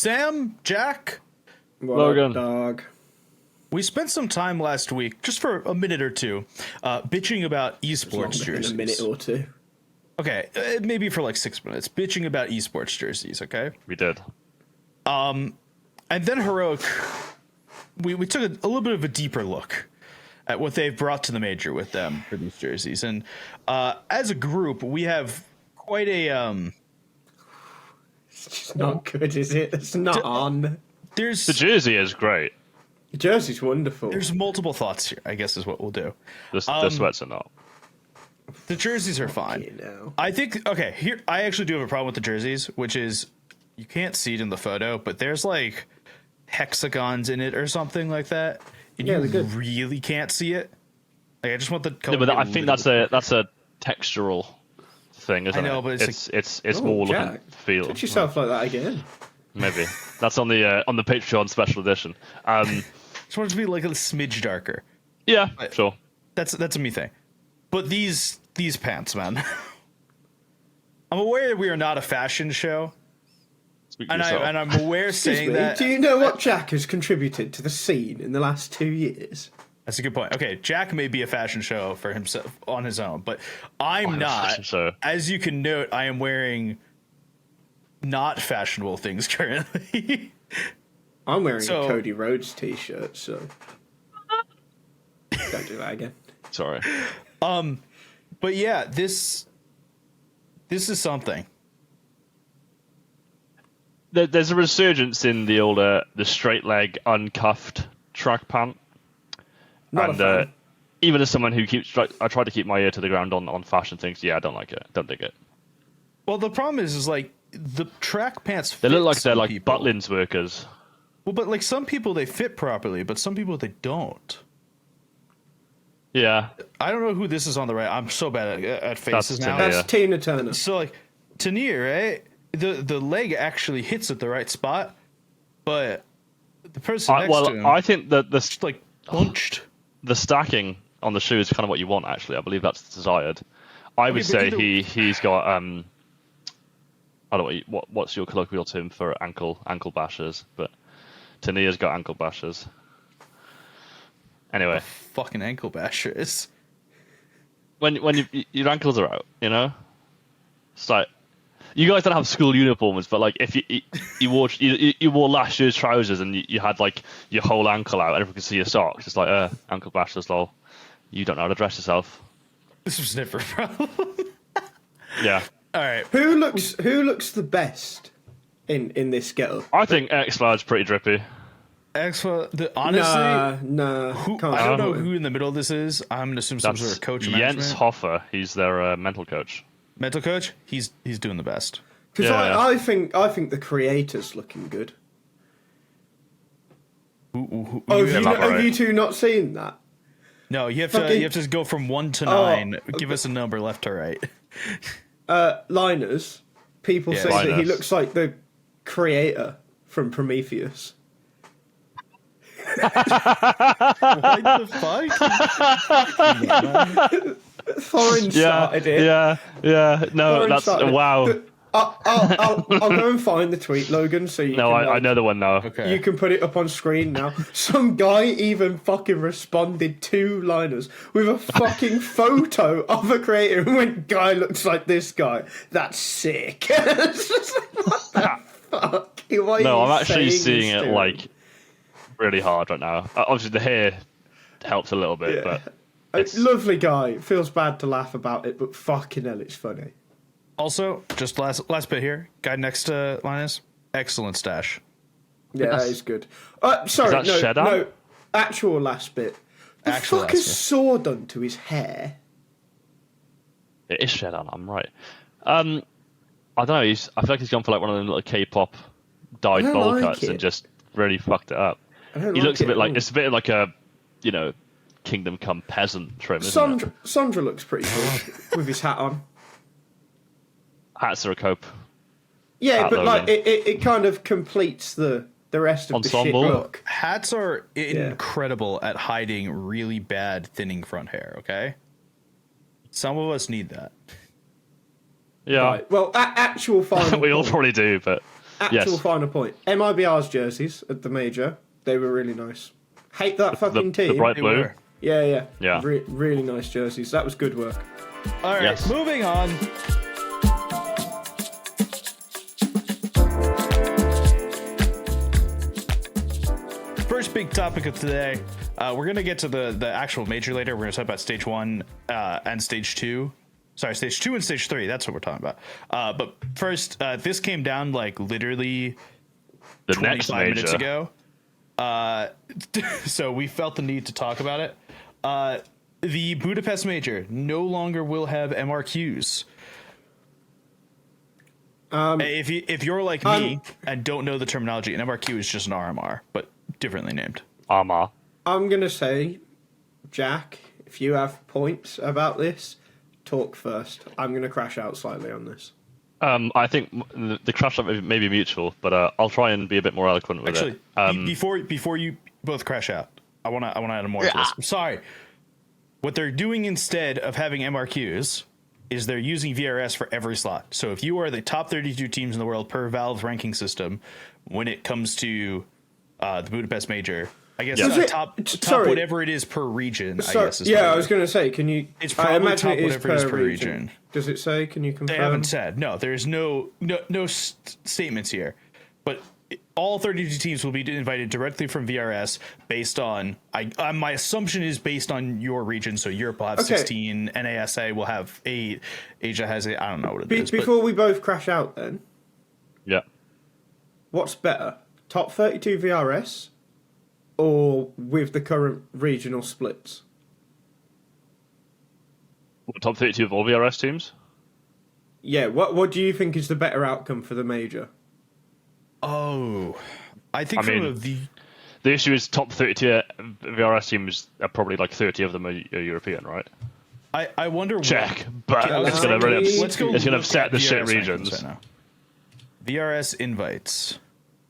Sam, Jack, Logan, dog. we spent some time last week, just for a minute or two, bitching about esports jerseys. In a minute or two. Okay, maybe for like 6 minutes, bitching about esports jerseys. Okay, we did. and then Heroic, we took a little bit of a deeper look at what they've brought to the major with them for these jerseys, and as a group, we have quite a It's just not good, is it? It's not on. The jersey is great. The jersey's wonderful. There's multiple thoughts here, I guess is what we'll do. The sweats are not. The jerseys are fine. You know. I think, okay, here, I actually do have a problem with the jerseys, which is, you can't see it in the photo, but there's like hexagons in it or something like that. And Yeah, you they're good. really can't see it. Like, I just want the color. Yeah, but to be I think that's a textural thing, isn't it? I know, but it's Oh, more look Jack, and feel. touch yourself like that again. Maybe that's on the Patreon special edition. just want it to be like a smidge darker. Yeah, sure. That's a me thing. But these pants, man. I'm aware we are not a fashion show. Speak for And yourself. I'm aware Excuse saying me, that. do you know what Jack has contributed to the scene in the last 2 years? That's a good point. Okay, Jack may be a fashion show for himself on his own, but I'm I'm a not. fashion show. As you can note, I am wearing not fashionable things currently. I'm wearing So- a Cody Rhodes t-shirt, so don't do that again. Sorry. But yeah, this is something. There's a resurgence in the old the straight leg uncuffed track pant, Not and a fan. even as someone who I try to keep my ear to the ground on fashion things. Yeah, I don't like it. Don't dig it. Well, the problem is like the track pants. They fit look like they're some like people. Butlins workers. Well, but like some people they fit properly, but some people they don't. Yeah, I don't know who this is on the right. I'm so bad at faces That's now. Tania. That's Tina Turner. So like Tania, right? The leg actually hits at the right spot, but the person next to him I think that just like bunched. the stacking on the shoe is kind of what you want. Actually, I believe that's desired. I would but say either- he's got I don't know what's your colloquial term for ankle bashers, but Tania's got ankle bashers. Anyway, Fucking ankle bashers. when your ankles are out, you know, it's like you guys don't have school uniforms, but like if you wore last year's trousers and you had like your whole ankle out and everyone could see your socks, it's like ankle bashers, lol. You don't know how to dress yourself. This was never a problem. Yeah, All right. Who looks the best in this getup? I think X Large pretty drippy. Honestly, Nah. who, can't I don't know support him. who in the middle this is. I'm gonna assume some That's sort of coach or Jens management. Hoffer. He's their mental coach. Mental coach. He's doing the best. Because Yeah. I think the creator's looking good. Who, Oh, you have elaborate. you two not seen that? no, you have fucking- to go from 1 to Oh, 9. Give us a number left to right. Liners. People Yeah. say that he Linus. looks like the creator from Prometheus. What the fuck? Thorin started it. Yeah. No, Thorin that's started it. wow. I'll go and find the tweet, Logan, so you No, can, I know the one now. Okay. you can put it up on screen now. Some guy even fucking responded to Linus with a fucking photo of a creator and went, guy looks like this guy. That's sick. It's just like, what the fuck? Why are No, you I'm actually saying seeing this it to like really hard right now. Obviously, the hair helps a little bit, Yeah. but A it's, lovely guy. It feels bad to laugh about it, but fucking hell, it's funny. Also, just last bit here. Guy next to Linus, excellent stash. Yeah, that is good. Sorry, Is that no, Cheddar? no. Actual last bit. The Actual fuck last has bit. Saw done to his hair? it is shed on. I'm right. I don't know. I feel like he's gone for like one of them little K-pop dyed I don't bowl like cuts it. and just really fucked it up. I don't He like looks a it bit at like all. it's a bit like a Kingdom Come peasant trim, isn't it? Sandra looks pretty good with his hat on. Hats are a cope. Yeah, Hat but like Logan. it kind of completes the rest of Ensemble? the shit look. Hats are incredible at hiding really bad thinning front hair. Okay, some of us need that. Yeah, Right. Well, actual final. we all point. probably do, but actual final point. MIBR's jerseys at the major, they were really nice. Hate that fucking team. The bright They blue. were. Yeah. Yeah. Really nice jerseys. That was good work. All right, Yes. moving on. First big topic of today. We're going to get to the actual major later. We're going to talk about stage 1 and stage 2. Sorry, stage 2 and stage 3. That's what we're talking about. But first, this came down like literally The 25 next major. minutes ago. So we felt the need to talk about it. The Budapest Major no longer will have MRQs. If you're like me and don't know the terminology, an MRQ is just an RMR, but differently named. Armor. I'm going to say, Jack, if you have points about this, talk first. I'm going to crash out slightly on this. I think the crash up may be mutual, but I'll try and be a bit more eloquent with Actually, it. before you both crash out, I want to add more to this. I'm sorry. What they're doing instead of having MRQs is they're using VRS for every slot. So if you are the top 32 teams in the world per Valve's ranking system, when it comes to the Budapest Major, I guess Does it- top sorry. whatever it is per region. So, I guess. Is yeah, what it I was is. going to say, can you... It's I probably imagine top it is whatever it is per per region. region. Does it say? Can you confirm? They haven't said. No, there's no statements here. But all 32 teams will be invited directly from VRS based on. My assumption is based on your region. So Europe will have Okay. 16, NASA will have 8, Asia has 8. I don't know what it is. Before we both crash out, then, Yeah. what's better, top 32 VRS or with the current regional splits? Top 32 of all VRS teams? Yeah, what do you think is the better outcome for the major? Oh, I think I mean, from the The issue is top 32 VRS teams are probably like 30 of them are European, right? I wonder. Check, but Okay, it's going to really let's go it's going to look upset at the shit VRS rankings regions. right now. VRS invites.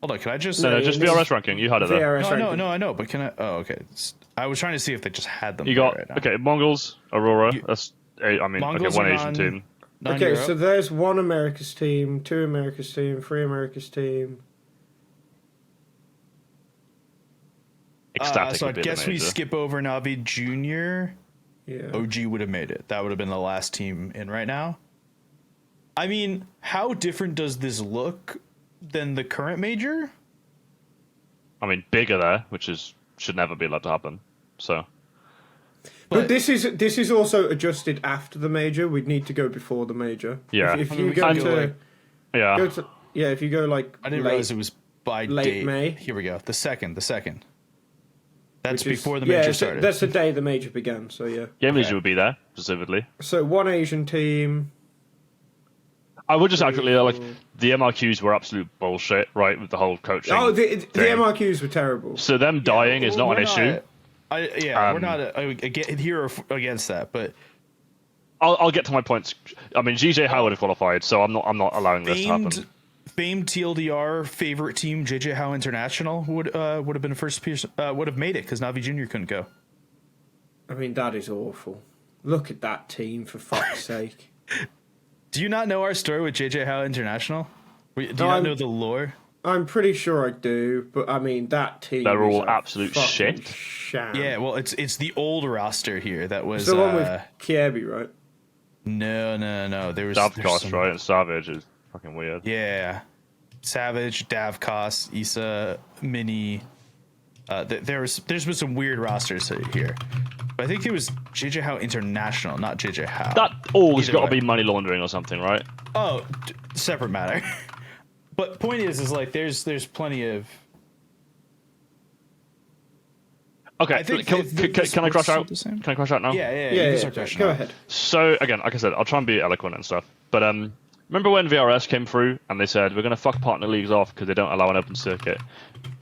Hold on, can I just? No, Yeah, just this VRS ranking. You had it there. VRS ranking. No, I know, but can I? Oh, okay. I was trying to see if they just had them. You there got right now. okay, Mongols, Aurora. That's Mongols one are Asian team. Okay, non-Europe. so there's one America's team, two America's team, three America's team. Ecstatic So I would be guess the we major. skip over Navi Junior. Yeah. OG would have made it. That would have been the last team in right now. I mean, how different does this look than the current major? I mean, bigger there, which should never be allowed to happen. So But this is also adjusted after the major. We'd need to go before the major. Yeah. If I mean, you we go can to, go, like- yeah, if you go like I didn't late, realize it was by late date. May. Here we go. The second. That's which is- before the yeah, major so started. that's the day the major began. So yeah. Game Leader would be there specifically. So one Asian team. I would just actually like the MRQs were absolute bullshit, right? With the whole coaching. Oh, the thing. MRQs were terrible. So them dying is not We're an issue. we're not here or against that, but I'll get to my points. I mean, GJ Howe would have qualified, so I'm not allowing this to happen. famed TLDR favorite team JJ Howe International would have been the first person would have made it because Navi Junior couldn't go. I mean, that is awful. Look at that team, for fuck's sake. Do you not know our story with JJ Howe International? Do you not know the lore? I'm pretty sure I do, but I mean, that team. They're is all a absolute fucking shit. Sham. Yeah, well, it's the old roster here that was. It's the one with Kiebi, right? No. There was Davkos, some- right? And Savage is fucking weird. Yeah, Savage, Davkos, Issa, Mini. There's been some weird rosters here, but I think it was JJ Howe International, not JJ Howe. That always Either got to way. be money laundering or something, right? Oh, separate matter. But point is like there's plenty of. Okay, I think can I crash out? the same. Can I crash out now? Yeah. Yeah, you can yeah, start crashing go out. ahead. So again, like I said, I'll try and be eloquent and stuff. But remember when VRS came through and they said we're going to fuck partner leagues off because they don't allow an open circuit,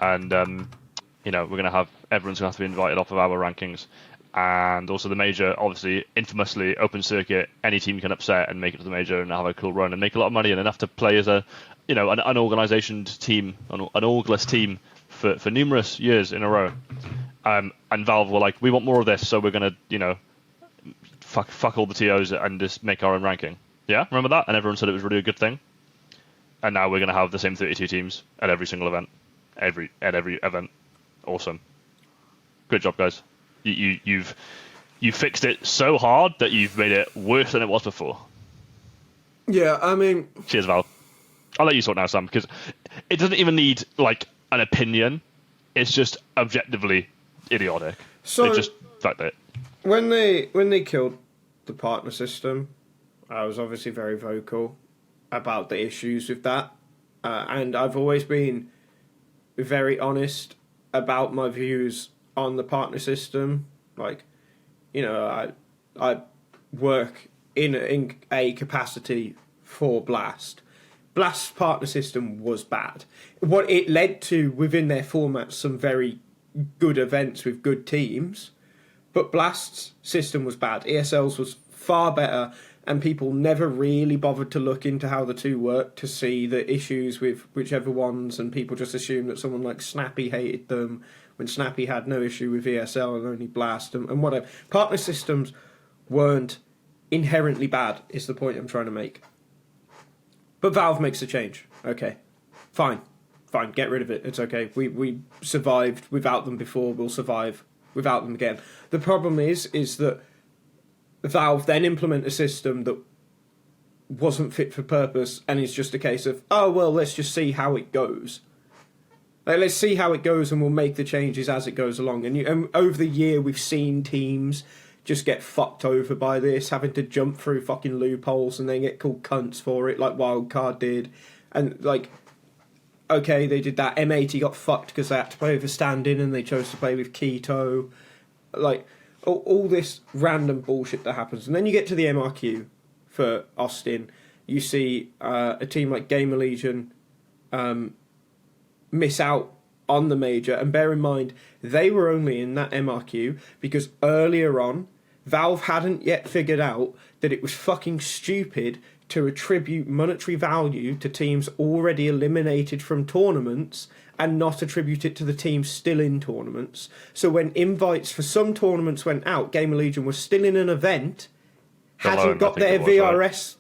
and we're going to have everyone's going to have to be invited off of our rankings, and also the major, obviously, infamously open circuit, any team can upset and make it to the major and have a cool run and make a lot of money and enough to play as an unorganized team, an orgless team for numerous years in a row. And Valve were like, we want more of this, so we're going to, fuck all the TOs and just make our own ranking. Yeah, remember that? And everyone said it was really a good thing. and now we're going to have the same 32 teams at every single event, at every event. Awesome, good job, guys. You've fixed it so hard that you've made it worse than it was before. Yeah, I mean, cheers, Val. I'll let you sort now, Sam, because it doesn't even need like an opinion. It's just objectively idiotic. So it's just like that. When they killed the partner system, I was obviously very vocal about the issues with that, and I've always been very honest about my views on the partner system. Like, you know, I work in a capacity for Blast. Blast's partner system was bad. What it led to within their format, some very good events with good teams, but Blast's system was bad. ESL's was far better, and people never really bothered to look into how the two worked to see the issues with whichever ones, and people just assumed that someone like Snappy hated them when Snappy had no issue with ESL and only Blast and whatever. Partner systems weren't inherently bad, is the point I'm trying to make. But Valve makes a change. Okay, fine, get rid of it. It's okay. We survived without them before. We'll survive without them again. The problem is that Valve then implement a system that wasn't fit for purpose, and it's just a case of, oh well, let's just see how it goes. Like, let's see how it goes, and we'll make the changes as it goes along. And over the year, we've seen teams just get fucked over by this, having to jump through fucking loopholes and then get called cunts for it, like Wildcard did. And, like, okay, they did that. M80 got fucked because they had to play with a stand-in and they chose to play with Keto. Like, all this random bullshit that happens. And then you get to the MRQ for Austin. You see a team like Gamer Legion miss out on the major. And bear in mind, they were only in that MRQ because earlier on, Valve hadn't yet figured out that it was fucking stupid to attribute monetary value to teams already eliminated from tournaments and not attribute it to the teams still in tournaments. So when invites for some tournaments went out, Gamer Legion was still in an event, hadn't got their VRS...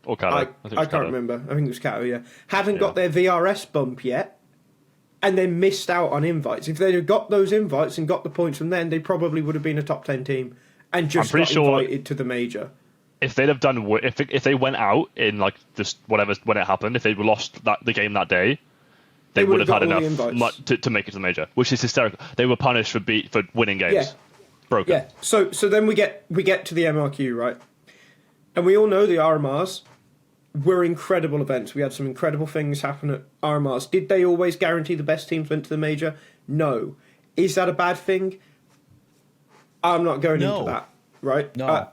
Or Cato. I can't remember. I think it was Cato, yeah. Hadn't got their VRS bump yet, and then missed out on invites. If they'd have got those invites and got the points from then, they probably would have been a top 10 team and just got invited to the major. If they'd have done, if they went out in like this whatever when it happened, if they lost the game that day, they would have had enough to make it to the major, which is hysterical. They were punished for winning games. Yeah. Broken. Yeah. So then we get to the MRQ, right? And we all know the RMRs were incredible events. We had some incredible things happen at RMRs. Did they always guarantee the best teams went to the major? No. Is that a bad thing? I'm not going into that, right? No.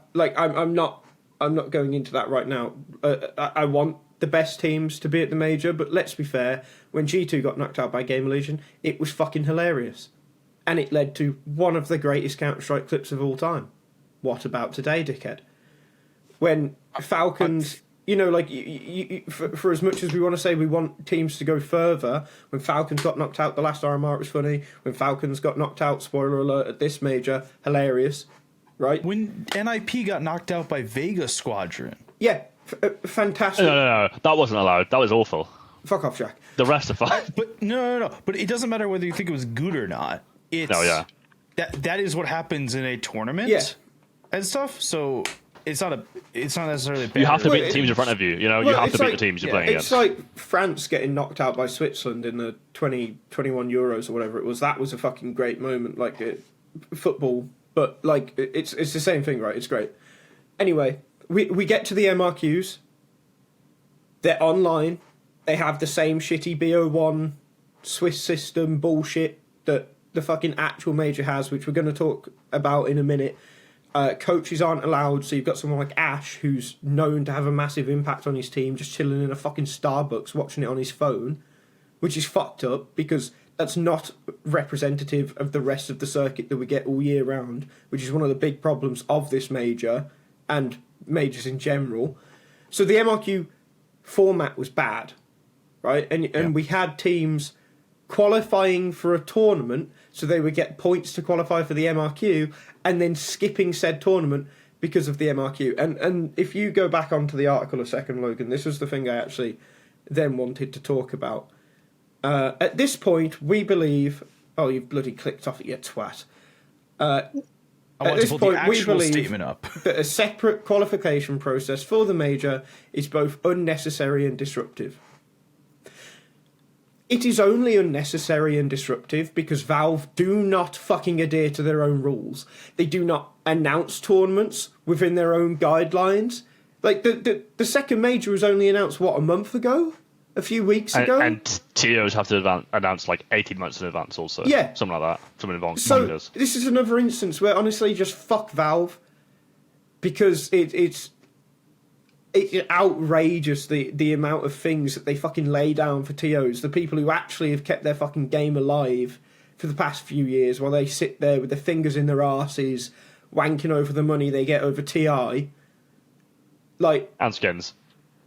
I'm not going into that right now. I want the best teams to be at the major, but let's be fair. When G2 got knocked out by Gamer Legion, it was fucking hilarious. And it led to one of the greatest Counter-Strike clips of all time. What about today, dickhead? When Falcons... You know, like, for as much as we want to say we want teams to go further, when Falcons got knocked out, the last RMR, it was funny. When Falcons got knocked out, spoiler alert, at this major, hilarious, right? When NIP got knocked out by Vega Squadron. Yeah, fantastic. No, that wasn't allowed. That was awful. Fuck off, Jack. The rest are fine. But no. But it doesn't matter whether you think it was good or not. That is what happens in a tournament and stuff, so... It's not necessarily bad. You have to beat the teams in front of you. You know, you have to beat the teams you're playing against. It's like France getting knocked out by Switzerland in the 2021 Euros or whatever it was. That was a fucking great moment, like football. But like it's the same thing, right? It's great. Anyway, we get to the MRQs. They're online. They have the same shitty BO1 Swiss system bullshit that the fucking actual major has, which we're going to talk about in a minute. Coaches aren't allowed, so you've got someone like Ash, who's known to have a massive impact on his team, just chilling in a fucking Starbucks watching it on his phone, which is fucked up, because that's not representative of the rest of the circuit that we get all year round, which is one of the big problems of this major, and majors in general. So the MRQ format was bad, right? And we had teams qualifying for a tournament, so they would get points to qualify for the MRQ, and then skipping said tournament because of the MRQ. And if you go back onto the article a second, Logan, this was the thing I actually then wanted to talk about. At this point, we believe... Oh, you've bloody clicked off it, you twat. I At want this to pull the point, we actual believe statement up. that a separate qualification process for the major is both unnecessary and disruptive. It is only unnecessary and disruptive because Valve do not fucking adhere to their own rules. They do not announce tournaments within their own guidelines. Like, the second major was only announced, what, a month ago? A few weeks ago? And TOs have to announce like 18 months in advance also. Yeah. Something like that. Something involved. So, this is another instance where, honestly, just fuck Valve. Because it's outrageous, the amount of things that they fucking lay down for TOs. The people who actually have kept their fucking game alive for the past few years while they sit there with their fingers in their arses, wanking over the money they get over TI. Like... And skins.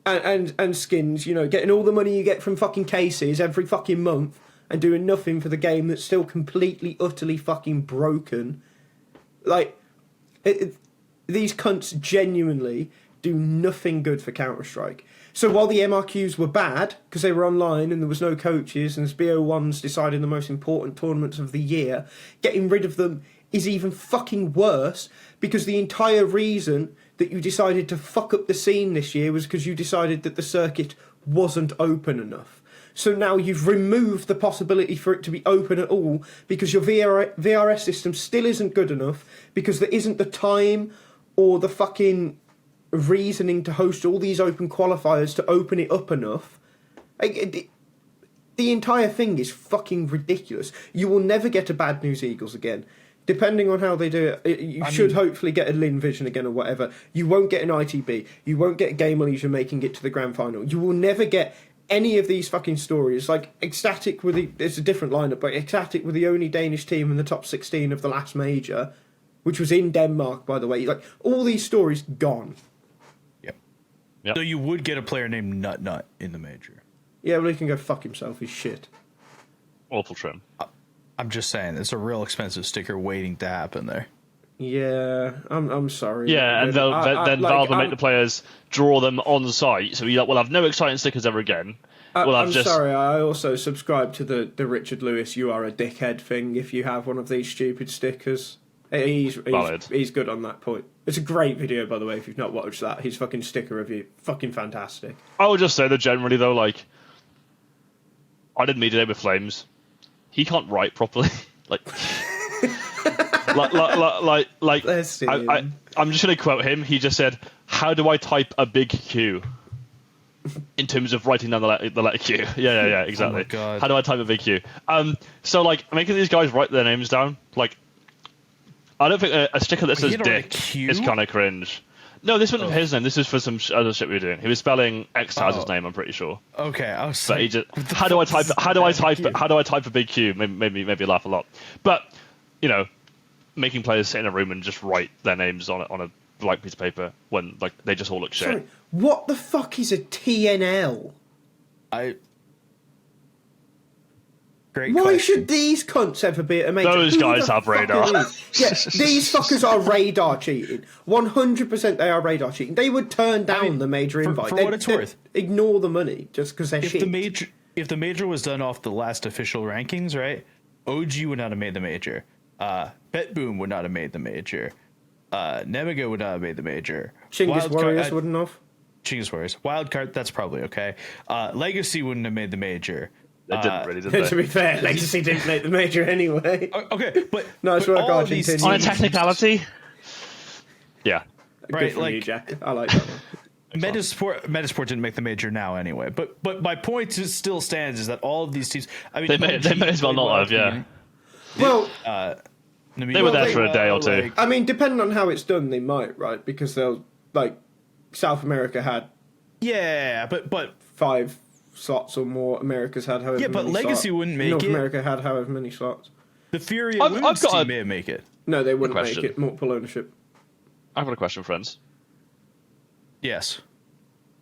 And skins, you know, getting all the money you get from fucking cases every fucking month and doing nothing for the game that's still completely, utterly fucking broken. Like, these cunts genuinely do nothing good for Counter-Strike. So while the MRQs were bad, because they were online and there was no coaches, and as BO1's deciding the most important tournaments of the year, getting rid of them is even fucking worse, because the entire reason that you decided to fuck up the scene this year was because you decided that the circuit wasn't open enough. So now you've removed the possibility for it to be open at all because your VRS system still isn't good enough, because there isn't the time or the fucking reasoning to host all these open qualifiers to open it up enough. The entire thing is fucking ridiculous. You will never get a Bad News Eagles again. Depending on how they do it, you should hopefully get a Lynn Vision again or whatever. You won't get an ITB. You won't get Game Leisure making it to the grand final. You will never get any of these fucking stories. Like, Ecstatic it's a different lineup, but Ecstatic were the only Danish team in the top 16 of the last major, which was in Denmark, by the way. Like, all these stories gone. Yep. So you would get a player named Nut Nut in the major. Yeah, well, he can go fuck himself. He's shit. Awful trim. I'm just saying, it's a real expensive sticker waiting to happen there. Yeah, I'm sorry. Yeah, and then Valve will make the players draw them on site, so we'll have no exciting stickers ever again. I'm sorry, I also subscribe to the Richard Lewis "you are a dickhead" thing if you have one of these stupid stickers. He's good on that point. It's a great video, by the way, if you've not watched that. His fucking sticker review, fucking fantastic. I would just say that generally, though, like, I did Media Day with Flames. He can't write properly. like, I'm just going to quote him. He just said, "How do I type a big Q?" In terms of writing down the letter Q. Yeah, exactly. Oh my God. How do I type a big Q? So, like, making these guys write their names down, like, I don't think a sticker that says Dick is kind of cringe. No, this wasn't his name. This is for some other shit we were doing. He was spelling Xtaz's name, I'm pretty sure. Okay, I was but like, he just, how do I type a big Q? Made me laugh a lot. But, you know, making players sit in a room and just write their names on a blank piece of paper when, like, they just all look shit. Sorry, what the fuck is a TNL? Great Why question. should these cunts ever be at a major? Those Who guys the have fuck radar. are these? Yeah, these fuckers are radar cheating. 100% they are radar cheating. They would turn down the major invite. For what it's worth. Ignore the money just because they're shit. If the major was done off the last official rankings, right? OG would not have made the major. Bet Boom would not have made the major. Nemiga would not have made the major. Chinggis Warriors wouldn't have. Chinggis Warriors. Wildcard, that's probably okay. Legacy wouldn't have made the major. They didn't really, did they? To be fair, Legacy didn't make the major anyway. Okay, but nice but work, all of these Argentina. On a technicality? Yeah. Good right, for like you, Jack. I like that one. Metasport didn't make the major now anyway. But my point still stands is that all of these teams. I mean, They may as well not have, yeah. Well, They were there for a day or two. I mean, depending on how it's done, they might, right? Because they'll, like, South America had yeah, but 5 slots or more. America's had however many but Legacy slots. wouldn't make North it. America had however many slots. The Fury I've women's got team may make it. No, they wouldn't question. make it. Multiple ownership. I've got a question, friends. Yes.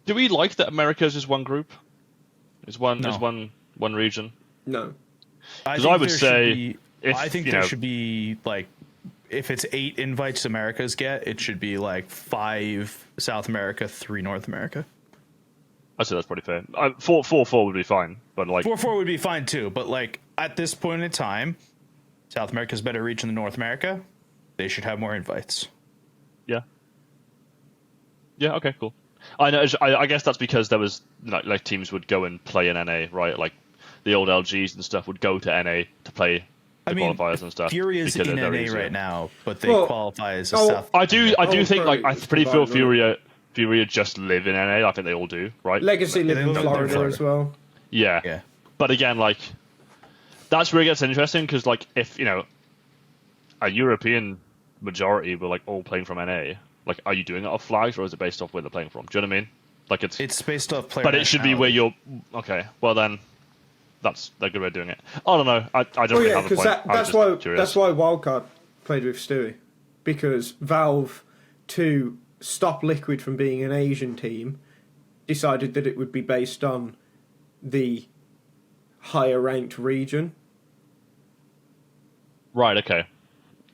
Do we like that America's is one group? Is one No. is one region? No. Because I would say, I think there should be like, if it's 8 invites Americas get, it should be like 5 South America, 3 North America. I'd say that's pretty fair. 4-4 would be fine, but like 4-4 would be fine too. But like at this point in time, South America's better reach than North America. They should have more invites. yeah, okay, cool. I know. I guess that's because there was like teams would go and play in NA, right? Like the old LGs and stuff would go to NA to play the qualifiers and stuff. Fury is in NA right now, but they qualify as a South. I do think like I'm pretty sure Fury just live in NA. I think they all do, right? Legacy live in Florida as well. Yeah. But again, like that's where it gets interesting because like if a European majority were like all playing from NA, like are you doing it off flags or is it based off where they're playing from? Do you know what I mean? Like it's based off player. But it should be where you're okay. Well then, that's a good way of doing it. I don't know. I don't really have a point. That's why Wildcard played with Stewie, because Valve, to stop Liquid from being an Asian team, decided that it would be based on the higher ranked region. Right. Okay.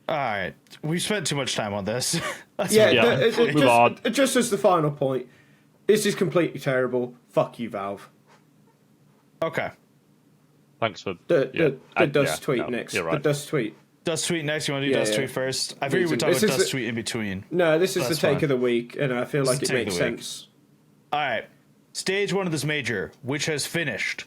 All right, we've spent too much time on this. Just as the final point, this is completely terrible. Fuck you, Valve. Okay. Thanks for the Dust tweet next. Right. The Dust tweet. Dust tweet next. You want to do Dust tweet first? I figured we'd talk about Dust tweet in between. No, this is the take of the week, and I feel like it makes sense. All right, stage 1 of this major, which has finished,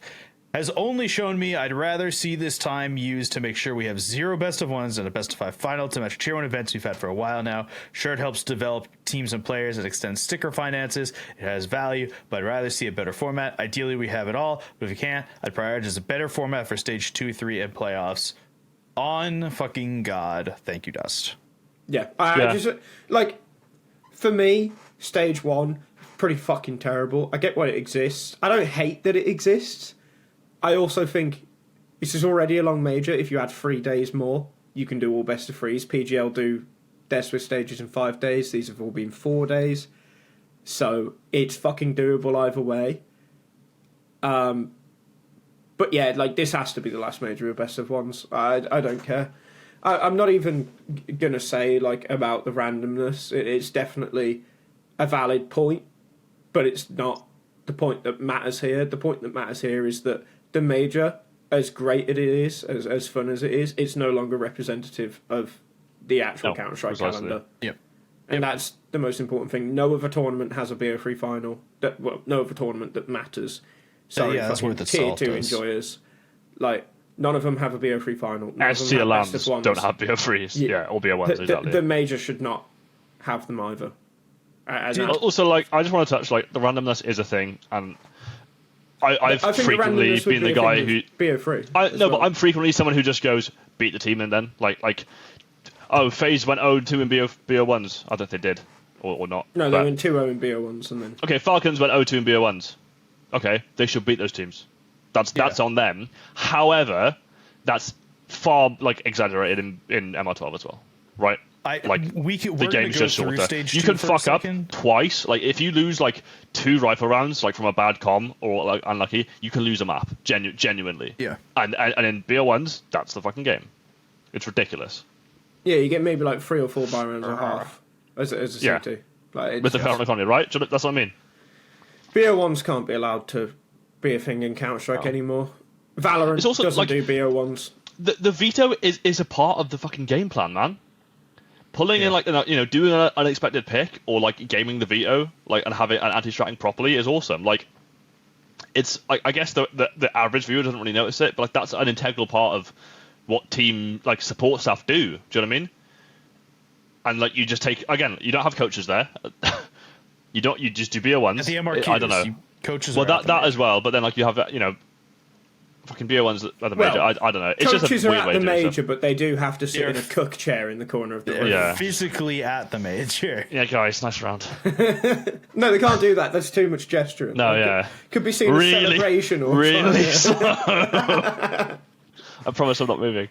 has only shown me I'd rather see this time used to make sure we have 0 best of 1s and a best of 5 final to match tier 1 events we've had for a while now. Sure, it helps develop teams and players and extends sticker finances. It has value, but I'd rather see a better format. Ideally, we have it all, but if we can't, I'd prioritize a better format for stage 2, 3, and playoffs. On fucking God. Thank you, Dust. Yeah. Just, like, for me, stage 1, pretty fucking terrible. I get why it exists. I don't hate that it exists. I also think this is already a long major. If you add 3 days more, you can do all best of 3s. PGL do their Swiss stages in 5 days. These have all been 4 days. So it's fucking doable either way. But yeah, like this has to be the last major of best of 1s. I don't care. I'm not even going to say like about the randomness. It's definitely a valid point, but it's not the point that matters here. The point that matters here is that the major, as great as it is, as fun as it is, it's no longer representative of the actual Counter-Strike calendar. Yep. And that's the most important thing. No other tournament has a BO3 final. No other tournament that matters. Sorry, that's worth the tier salt 2 is. enjoyers. Like, none of them have a BO3 final. S-tier lands don't have BO3s. Or BO1s, exactly. The major should not have them either. Also, like, I just want to touch, like, the randomness is a thing, and I've frequently been the guy who... BO3. But I'm frequently someone who just goes, beat the team and then, like FaZe went 0-2 in BO1s. I don't know if they did, or not. No, they went 2-0 in BO1s, and then... Okay, Falcons went 0-2 in BO1s. Okay, they should beat those teams. That's on them. However, that's far like exaggerated in MR12 as well, right? The game's just shorter. You can fuck up twice. Like if you lose like 2 rifle rounds, like from a bad comm or like unlucky, you can lose a map. Genuinely. Yeah. And in BO1s, that's the fucking game. It's ridiculous. Yeah, you get maybe like 3 or 4 buy rounds and a half as a C2. Like, with the current economy, right? That's what I mean. BO1s can't be allowed to be a thing in Counter-Strike anymore. Valorant doesn't do BO1s. The veto is a part of the fucking game plan, man. Pulling in like doing an unexpected pick or like gaming the veto like and having an anti-stratting properly is awesome. Like it's like I guess the average viewer doesn't really notice it, but like that's an integral part of what team like support staff do. Do you know what I mean? And like you just take again, you don't have coaches there. You just do BO1s. At the MRQs, I don't know. Coaches. Well, that as well, but then like you have fucking BO1s at the major. I don't know. It's coaches just a weird are way at to the do major, stuff. but they do have to sit in a cook chair in the corner of the room. Yeah. Physically at the major. Yeah, guys, nice round. No, they can't do that. That's too much gesturing. No, yeah. Could be seen as celebration or really slow. I promise I'm not moving.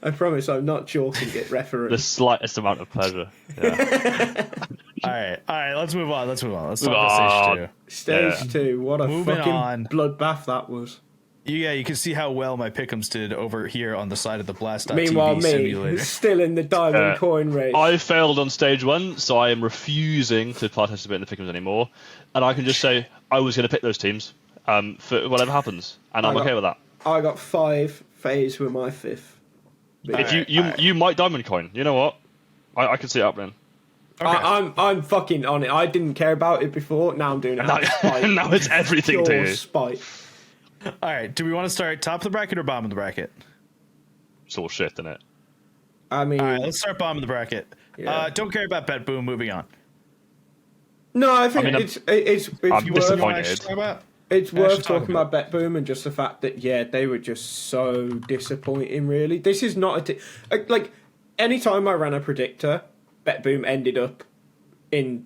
I promise I'm not joking it, referee. The slightest amount of pleasure. Yeah. All right. Let's move on. Let's talk about stage 2. Stage 2. What a fucking bloodbath that was. Yeah, you can see how well my pick'ems did over here on the side of the Blast.tv Meanwhile, me simulator. still in the diamond coin race. I failed on stage 1, so I am refusing to participate in the pick'ems anymore. And I can just say I was going to pick those teams for whatever happens, and I'm okay with that. I got 5. Phase with my 5th. If you might diamond coin, you know what? I can see it happening. Okay. I'm fucking on it. I didn't care about it before. Now I'm doing it. Now, now it's everything to Pure you. spite. All right, do we want to start top of the bracket or bottom of the bracket? It's all shit, isn't it? I mean, All right, let's start bottom of the bracket. Yeah. Don't care about Bet Boom. Moving on. no, I think I mean, it's I'm worth disappointed. it's I worth should talk talking about Bet Boom and just the fact that they were just so disappointing. Really, this is not like anytime I ran a predictor, Bet Boom ended up in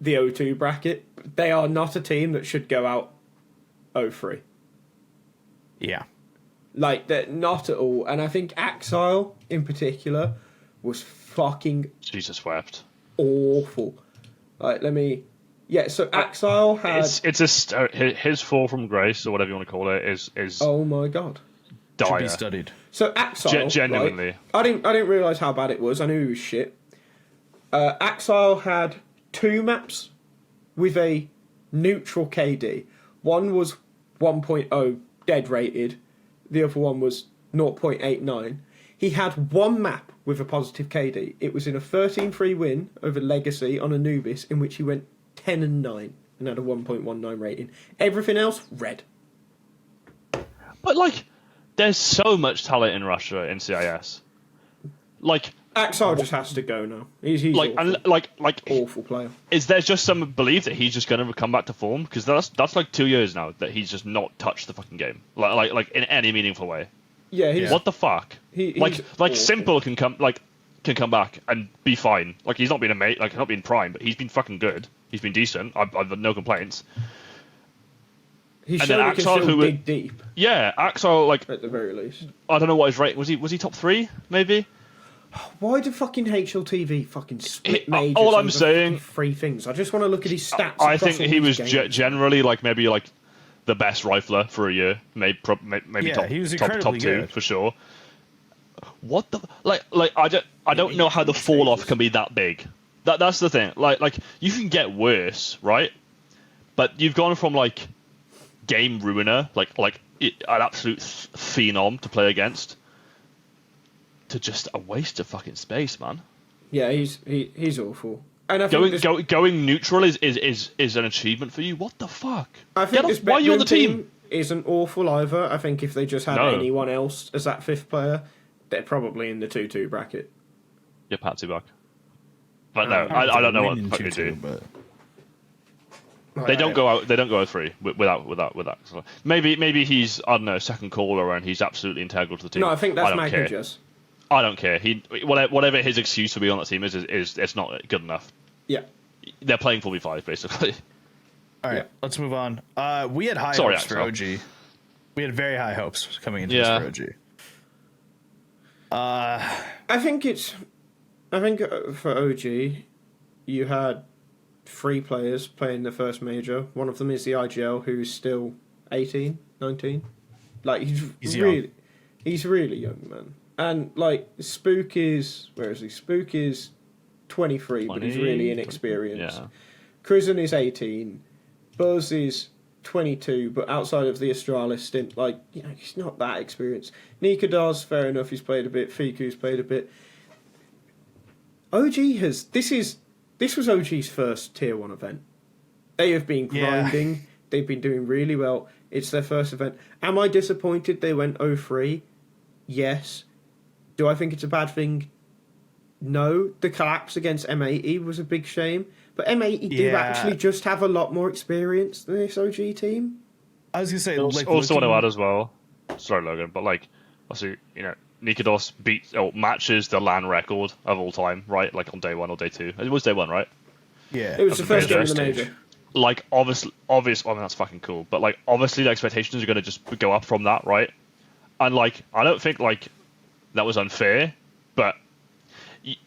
the O2 bracket. They are not a team that should go out 0-3. Yeah. Like, they're not at all. And I think Axile, in particular, was fucking Jesus wept. awful. Like, so Axile had... His fall from grace, or whatever you want to call it, is Oh my god. Should dire. be studied. So Axile... Genuinely. Right, I didn't realise how bad it was. I knew he was shit. Axile had 2 maps with a neutral KD. One was 1.0 dead rated. The other one was 0.89. He had 1 map with a positive KD. It was in a 13-3 win over Legacy on Anubis, in which he went 10-9 and had a 1.19 rating. Everything else, red. But like, there's so much talent in Russia in CIS. Like, Axile just has to go now. He's like, awful. and like, Awful player. is there just some belief that he's just going to come back to form? Because that's like 2 years now that he's just not touched the fucking game, like in any meaningful way. Yeah, he's... What the fuck? He's like awful. s1mple can come back and be fine. Like, he's not been not been prime, but he's been fucking good. He's been decent. I've had no complaints. He's and shown then he can Axile, still who dig deep, Yeah, Axile, like, at the very least. I don't know what his rating was. Was he top 3 maybe? Why do fucking HLTV fucking split He- majors? all I'm over saying- 3 things. I just want to look at his stats. I across think all he these was games. generally maybe the best rifler for a year. Maybe Yeah, top, he was top incredibly 2 good. for sure. What the I don't know how the fall off can be that big. That's the thing. Like you can get worse, right? But you've gone from like game ruiner, an absolute phenom to play against, to just a waste of fucking space, man. Yeah, he's awful. And I think Going neutral is an achievement for you. What the fuck? I think this why are you on the Bedroom team? isn't awful either. I think if they just had No. anyone else as that 5th player, they're probably in the 2-2 bracket. Yeah, Patsy back. But no, I don't know what the fuck they do. But They don't go out. They don't go out 3 without. So maybe he's, I don't know, second caller and he's absolutely integral to the team. No, I think that's don't care. Magnages. I don't care. Whatever his excuse to be on that team is it's not good enough. Yeah. They're playing 4v5 basically. all right, Yeah. let's move on. We had high Sorry, hopes for Axel. OG. We had very high hopes coming into Yeah. this for OG. I think for OG, you had 3 players playing the first major. One of them is the IGL, who's still 18, 19. Like, he's really young, man. And like, Spook is, where is he? Spook is 23, but he's really inexperienced. Yeah. Crizzen is 18. Buzz is 22, but outside of the Astralis stint, he's not that experienced. Nikadar's fair enough, he's played a bit. Fiku's played a bit. This was OG's first tier 1 event. They have been grinding. Yeah. They've been doing really well. It's their first event. Am I disappointed they went 0-3? Yes. Do I think it's a bad thing? No. The collapse against M80 was a big shame. But M80 do Yeah. actually just have a lot more experience than this OG team. I was gonna say, Also want to add as well. Sorry, Logan, but also, Nikados matches the LAN record of all time, right? Like on day 1 or day 2. It was day 1, right? Yeah, It was the first game of the stage. major. Like, obvious. I mean, that's fucking cool. But like, obviously, the expectations are going to just go up from that, right? And like, I don't think like that was unfair, but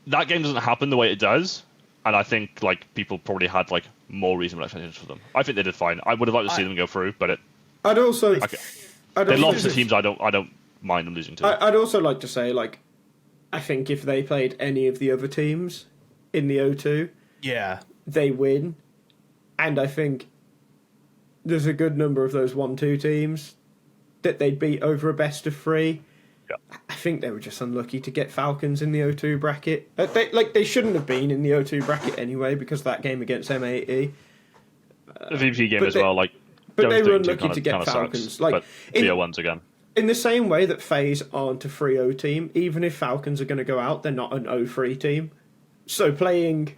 that game doesn't happen the way it does. And I think like people probably had like more reasonable expectations for them. I think they did fine. I would have liked to see them go through, but I'd also They lost to teams I don't mind them losing to. I'd also like to say, like, I think if they played any of the other teams in the O2, Yeah. they win. And I think there's a good number of those 1-2 teams that they'd beat over a best of 3. Yeah. I think they were just unlucky to get Falcons in the O2 bracket. They shouldn't have been in the O2 bracket anyway because of that game against M80. The VP game but as they- well, like. But they were Those two unlucky to get kinda Falcons. sucks, Like but in, 3-0-1s again. in the same way that FaZe aren't a 3-0 team, even if Falcons are going to go out, they're not an 0-3 team. So playing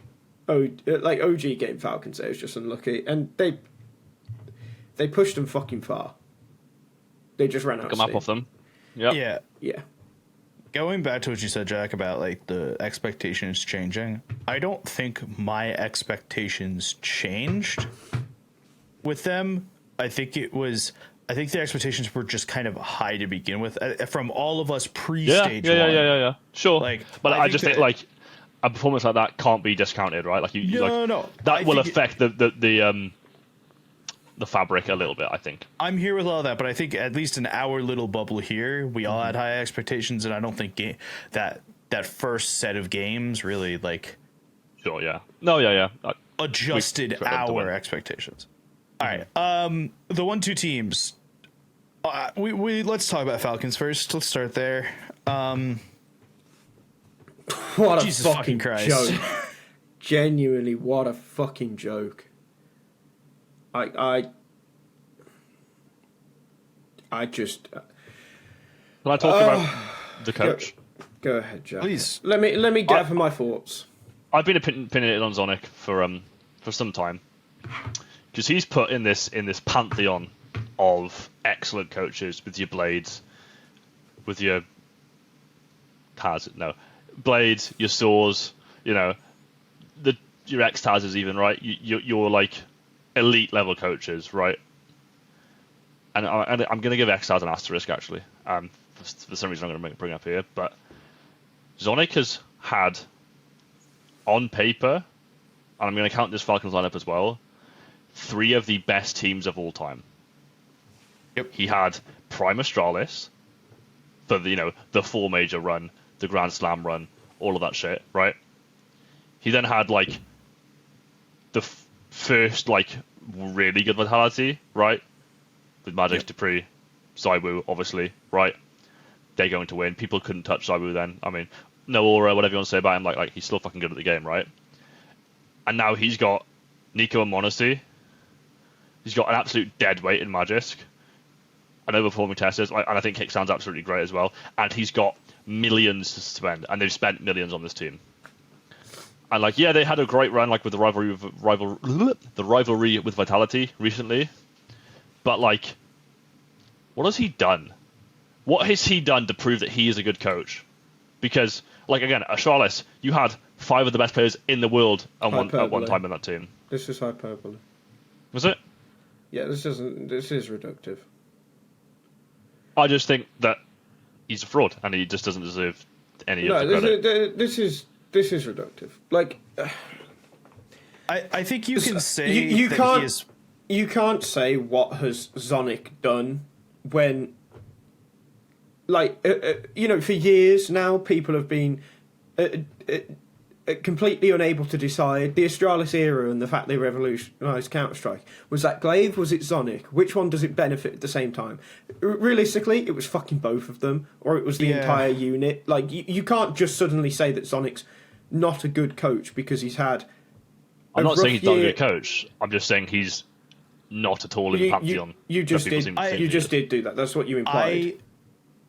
OG game Falcons there is just unlucky, and they pushed them fucking far. They just ran out of Come up steam. off them. Yep. Yeah. Yeah. Going back to what you said, Jack, about like the expectations changing, I don't think my expectations changed with them. I think the expectations were just kind of high to begin with from all of us pre-stage one. Yeah. Sure. Like, but I think just think that- like a performance like that can't be discounted, right? Like No. that I will think affect the fabric a little bit, I think. I'm here with all that, but I think at least in our little bubble here, we all had high expectations, and I don't think that first set of games really like Sure, yeah. No, yeah. adjusted expect them to win. our expectations. All right, the 1-2 teams. We let's talk about Falcons first. Let's start there. What a Jesus fucking fucking Christ. joke. Genuinely, what a fucking joke. I just Can I talk about the coach? go ahead, Jack. Please. Let me gather my thoughts. I've been pinning it on Zonic for some time because he's put in this pantheon of excellent coaches with your Blades, with your Blades, your Saws, your X-Tazes even, right? You're like elite level coaches, right? And I'm going to give X-Taz an asterisk actually. For some reason I'm going to bring it up here, but Zonic has had on paper, and I'm going to count this Falcons lineup as well, 3 of the best teams of all time. Yep. He had Prime Astralis for the 4 major run, the Grand Slam run, all of that shit, right? He then had like the first like really good Vitality, right? With Magic, Dupree, Zywoo, obviously, right? They're going to win. People couldn't touch Zywoo then. I mean, no aura, whatever you want to say about him, like he's still fucking good at the game, right? And now he's got Nico and Monacy. He's got an absolute dead weight in Magisk. An overperforming Testers, and I think Kickstan's absolutely great as well. And he's got millions to spend, and they've spent millions on this team. And like, yeah, they had a great run, like with the rivalry with Vitality recently. But like, what has he done? What has he done to prove that he is a good coach? Because, like, again, Astralis, you had 5 of the best players in the world at one time in that team. This is hyperbole. Was it? Yeah, this is reductive. I just think that he's a fraud, and he just doesn't deserve any of the credit. This is reductive. Like, I think you can say you that can't he is. You can't say what has Zonic done when, like, for years now, people have been completely unable to decide. The Astralis era and the fact they revolutionised Counter-Strike. Was that Glaive? Was it Zonic? Which one does it benefit at the same time? Realistically, it was fucking both of them, or it was the entire unit. Like, you can't just suddenly say that Zonic's not a good coach because he's had. I'm not saying he's not a good coach. I'm just saying he's not at all in the pantheon. You just did do that. That's what you implied.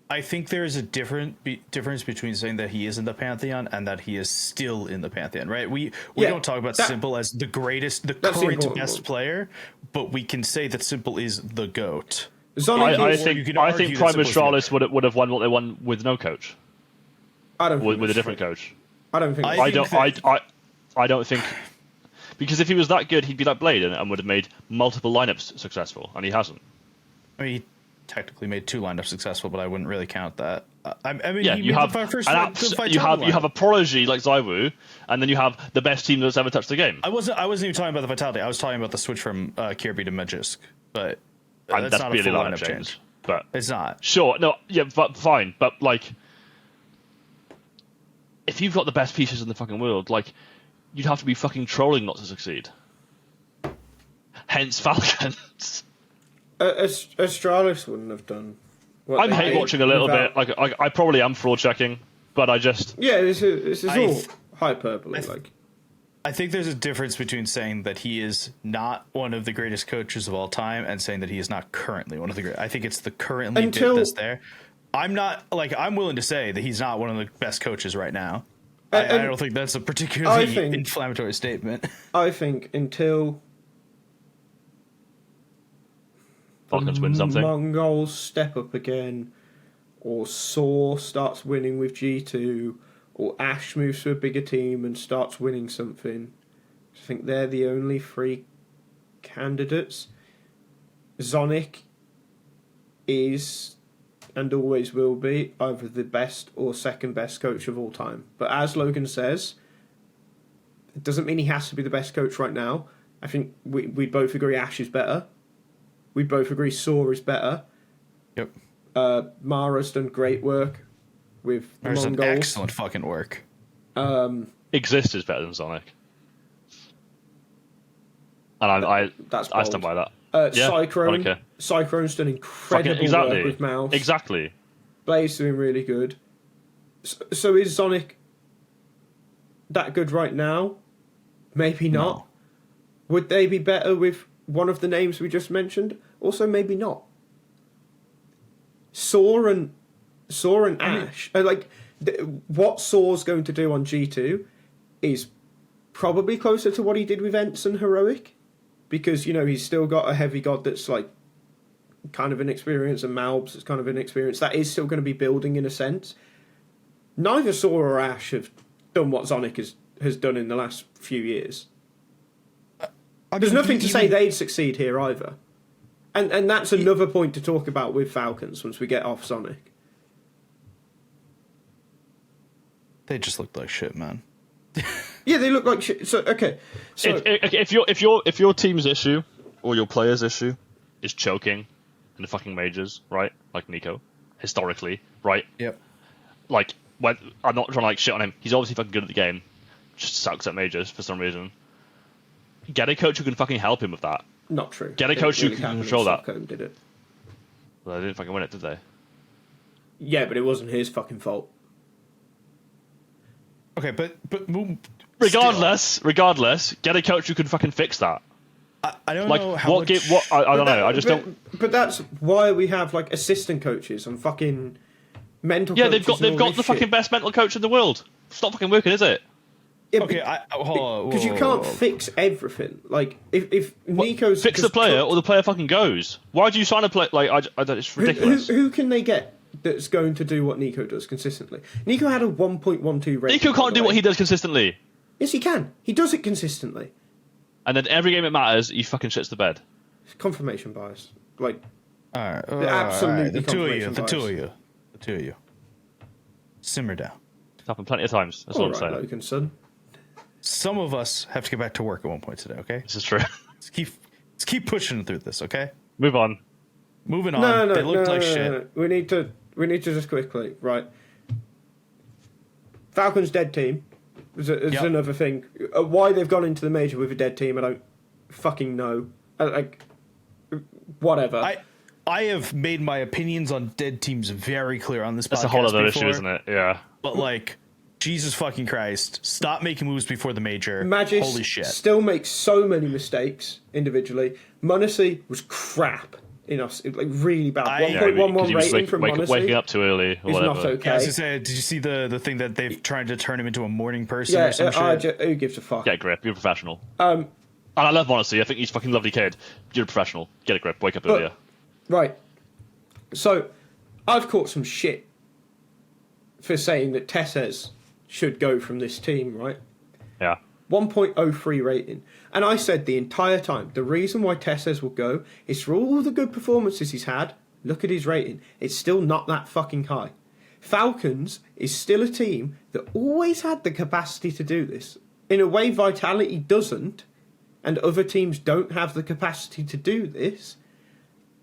I think there is a difference between saying that he is in the pantheon and that he is still in the pantheon, right? We don't talk about s1mple as the greatest, the current best player, but we can say that s1mple is the GOAT. I think Prime Astralis would have won what they won with no coach. I don't think with a different coach. I don't think. I don't think. Because if he was that good, he'd be like Blade and would have made multiple lineups successful, and he hasn't. I mean, he technically made 2 lineups successful, but I wouldn't really count that. I mean, yeah, you have a prodigy like Zywoo, and then you have the best team that's ever touched the game. I wasn't even talking about the Vitality. I was talking about the switch from Kirby to Magisk, but that's not a full lineup change. but It's not. sure, no, yeah, but fine, but like, if you've got the best pieces in the fucking world, like, you'd have to be fucking trolling not to succeed. Hence Falcons. Astralis wouldn't have done. What I'm they hate did watching a little without- bit. Like, I probably am fraud checking, but I just Yeah, this is I all th- hyperbole. th- Like, I think there's a difference between saying that he is not one of the greatest coaches of all time and saying that he is not currently one of the great. I think it's the currently Until- bit that's there. I'm not like I'm willing to say that he's not one of the best coaches right now. I and don't think that's a particularly I think- inflammatory statement. I think until Falcons win something. Mongols step up again, or Saw starts winning with G2, or Ash moves to a bigger team and starts winning something. I think they're the only three candidates. Zonic is and always will be either the best or second best coach of all time. But as Logan says, it doesn't mean he has to be the best coach right now. I think we'd both agree Ash is better. We'd both agree Saw is better. Yep, Mara's done great work with the there's an Mongols. excellent fucking work. Exist is better than Sonic, and I That's I stand bold. by that. Yeah, Cyclone. okay. Cyclone's done incredible Exactly. work with Mouse. Exactly. Blaze doing really good. So is Sonic that good right now? Maybe not. No. Would they be better with one of the names we just mentioned? Also, maybe not. Saw and Ash. What Saw's going to do on G2 is probably closer to what he did with Ents and Heroic. Because, he's still got a heavy god that's like kind of inexperienced and Malbs that's kind of inexperienced. That is still going to be building in a sense. Neither Saw or Ash have done what Sonic has done in the last few years. There's nothing to say they'd succeed here either. And that's another point to talk about with Falcons once we get off Sonic. They just looked like shit, man. Yeah, they look like shit. So, okay. So, If your team's issue or your player's issue is choking in the fucking majors, right? Like Nico, historically, right? Yep. Like, I'm not trying to shit on him. He's obviously fucking good at the game. Just sucks at majors for some reason. Get a coach who can fucking help him with that. not true. Get a It coach who really can happened in control that. Stockholm, did it? Well, they didn't fucking win it, did they? Yeah, but it wasn't his fucking fault. Okay, but Regardless, get a coach who can fucking fix that. I don't Like, know how what much... I don't know. I just don't. But that's why we have assistant coaches and fucking mental. Yeah, coaches they've got and all the this fucking shit. best mental coach in the world. It's not fucking working, is it? Yeah, Okay, because you can't fix everything. Like if Nico's Fix the just player, cooked- or the player fucking goes. Why do you sign a player? Like, it's ridiculous. Who can they get that's going to do what Nico does consistently? Nico had a 1.12 rating. Nico by can't the do what way. he does consistently, Yes, he can. He does it consistently. and then every game it matters, he fucking shits the bed. Confirmation bias. Like, All right, absolutely the two of you, confirmation the two of you. Simmer down. It's happened plenty of times. That's all all I'm right, saying. Logan, son. Some of us have to get back to work at one point today. Okay, This is true. let's keep pushing through this. Okay, Move on. moving on. No, They looked like shit. no. We need to just quickly, right? Falcons dead team. There's Yep. another thing. Why they've gone into the major with a dead team, I don't fucking know. Whatever. I have made my opinions on dead teams very clear on this That's podcast a whole other before, issue, isn't it? Yeah. But Jesus fucking Christ, stop making moves before the major. Magis Holy shit. still makes so many mistakes individually. Munacy was crap in us, really bad. Yeah, 1.11 he was rating from waking Munacy up too early or is whatever. not okay. Yeah, I was gonna say, did you see the thing that they've tried to turn him into a morning person Yeah, or some shit? who gives a fuck? Get a grip. You're a professional. And I love Monacy. I think he's a fucking lovely kid. You're a professional. Get a grip. Wake up earlier. Right. So, I've caught some shit for saying that Tessez should go from this team, right? Yeah. 1.03 rating. And I said the entire time, the reason why Tessez will go is for all the good performances he's had. Look at his rating. It's still not that fucking high. Falcons is still a team that always had the capacity to do this. In a way, Vitality doesn't, and other teams don't have the capacity to do this,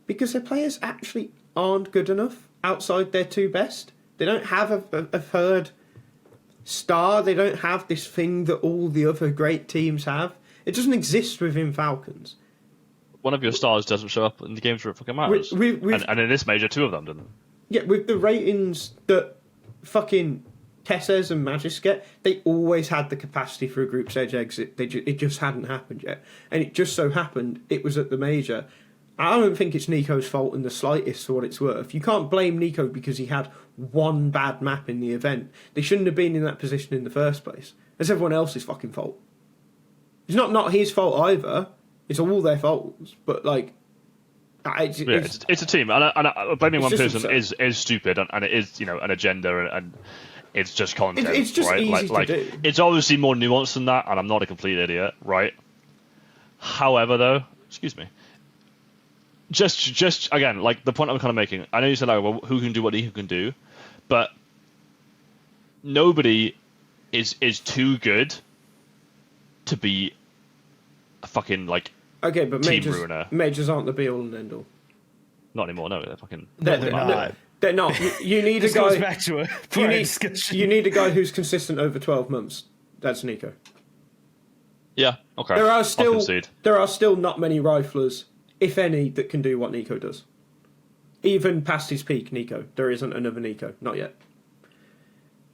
because their players actually aren't good enough outside their two best. They don't have a third star. They don't have this thing that all the other great teams have. It doesn't exist within Falcons. One of your stars doesn't show up in the games where it fucking matters. And in this major, two of them didn't. Yeah, with the ratings that fucking Tessez and Magis get, they always had the capacity for a group stage exit. It just hadn't happened yet. And it just so happened it was at the major. I don't think it's Nico's fault in the slightest for what it's worth. You can't blame Nico because he had one bad map in the event. They shouldn't have been in that position in the first place. It's everyone else's fucking fault. It's not his fault either. It's all their faults. But, like... It's a team. And blaming one person absurd. is stupid. And it is, an agenda. And it's just content, it's just right? easy to do. It's obviously more nuanced than that. And I'm not a complete idiot, right? However, though... Excuse me. Just again, like the point I'm kind of making. I know you said, like, well, who can do what he can do, but nobody is too good to be a fucking like okay, but team ruiner. Majors aren't the be all and end all. Not anymore. No, they're fucking. They're not. They're not. You need a This guy. goes back to a prior discussion. You need a guy who's consistent over 12 months. That's Nico. Yeah. Okay. There are I'll still concede. not many riflers, if any, that can do what Nico does. Even past his peak, Nico. There isn't another Nico. Not yet.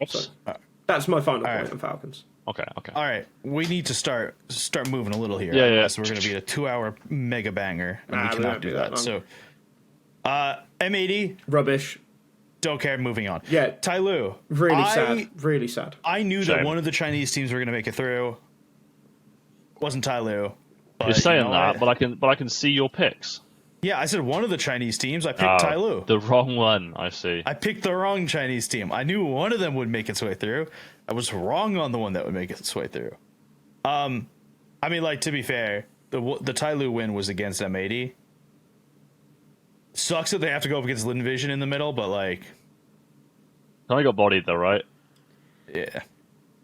Oops. So, that's my final point right. on Falcons. Okay. All right, we need to start moving a little here. Yeah. So we're going to be a 2-hour mega banger, and we we cannot won't do be that. that So, M80, Rubbish. don't care. Moving on. Yeah. Tai Lu, Really sad. Really sad. I knew that Shame. one of the Chinese teams were going to make it through. Wasn't Tai Lu. But, You're saying that, what? but I can see your picks. Yeah, I said one of the Chinese teams. I picked Tai Lu. The wrong one. I see. I picked the wrong Chinese team. I knew one of them would make its way through. I was wrong on the one that would make its way through. I mean, like, to be fair, the Tai Lu win was against M80. Sucks that they have to go up against Lynn Vision in the middle, but, like... I got bodied though, right? Yeah.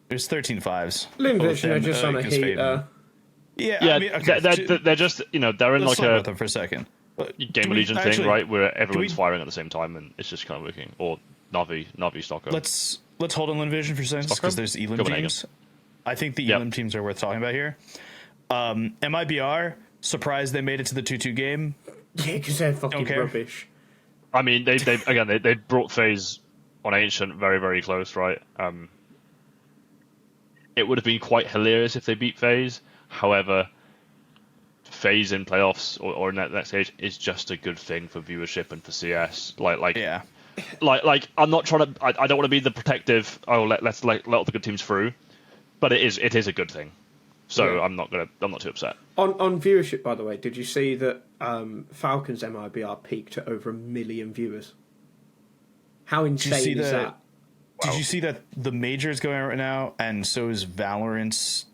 There's 13 5s. Lynn Both Vision are them, just on a against Faden. heater. Yeah, I mean, okay, they're just they're in let's like talk a about them for a second. Game Legion thing, right? Where everyone's we- firing at the same time and it's just kind of working. Or Navi Stockholm. Let's hold on Lynn Vision for a second, because there's Elim Copenhagen. teams. I think the Yep. Elim teams are worth talking about here. MIBR, surprised they made it to the 2-2 game. Yeah, because they're fucking care. rubbish. I mean, they brought FaZe on Ancient very, very close, right? It would have been quite hilarious if they beat FaZe. However, FaZe in playoffs or in that stage is just a good thing for viewership and for CS. Yeah. Like I'm not trying to. I don't want to be the protective. Oh, let's let all the good teams through, but it is a good thing. So Yeah. I'm not too upset. On viewership, by the way, did you see that Falcons MIBR peaked at over 1 million viewers? How insane is that? Did you see that the major is going on right now, and so is Valorant's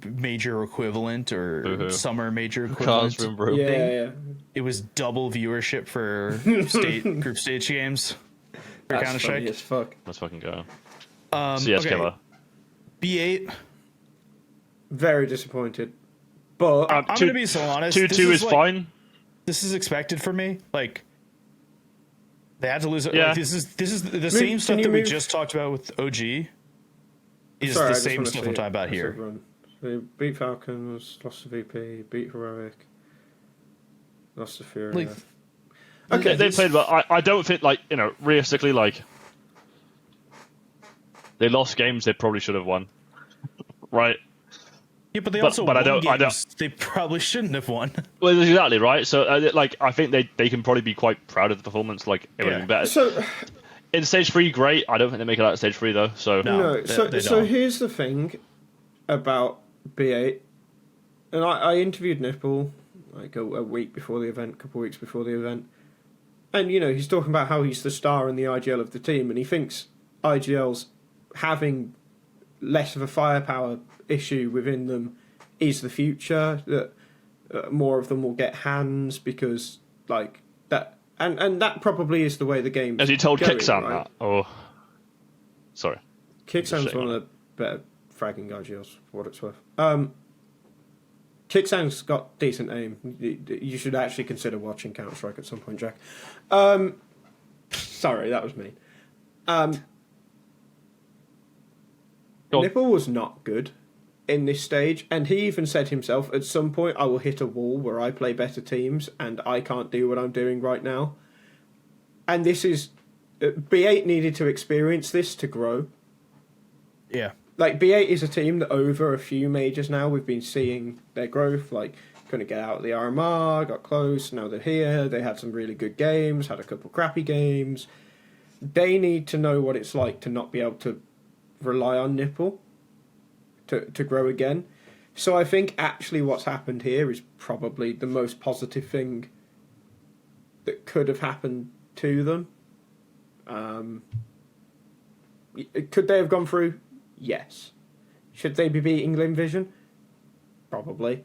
major equivalent or summer major equivalent? Yeah. It was double viewership for group stage games for That's Counter funny Strike. as fuck. Let's fucking go. CS killer. B8. Very disappointed. But I'm going to be so honest. 2-2 is fine. This is expected for me. Like, they had to lose. Yeah. Like, this is the same stuff that we just talked about with OG. Is Sorry, I the just same wanna stuff see we're it. talking about Let's here. run. So beat Falcons, lost to VP, beat Heroic, lost to Fury. Like, okay, They played well. I don't think realistically they lost games they probably should have won. Right. Yeah, but they But- also but I won don't- games they probably shouldn't have won. Well, exactly right. So, I think they can probably be quite proud of the performance. Like, it would have been better. So In stage 3, great. I don't think they make it out of stage 3 though. So, No. no, they so don't. here's the thing about B8, and I interviewed Nipple like a week before the event, a couple of weeks before the event, and he's talking about how he's the star and the IGL of the team, and he thinks IGL's having less of a firepower issue within them is the future, that more of them will get hands because like that, and that probably is the way the game. has he told going, Kicksound right? that? Oh, sorry. Kicksound's Shame one on of the better fragging IGLs for what it's worth. Kicksound's got decent aim. You should actually consider watching Counter Strike at some point, Jack. Sorry, that was mean. Go on. Nipple was not good in this stage, and he even said himself, at some point I will hit a wall where I play better teams and I can't do what I'm doing right now. And this is... B8 needed to experience this to grow. Yeah. Like, B8 is a team that over a few majors now, we've been seeing their growth, like, couldn't get out of the RMR, got close, now they're here, they had some really good games, had a couple crappy games. They need to know what it's like to not be able to rely on Nipple to grow again. So I think actually what's happened here is probably the most positive thing that could have happened to them. Could they have gone through? Yes. Should they be beating Lynn Vision? Probably.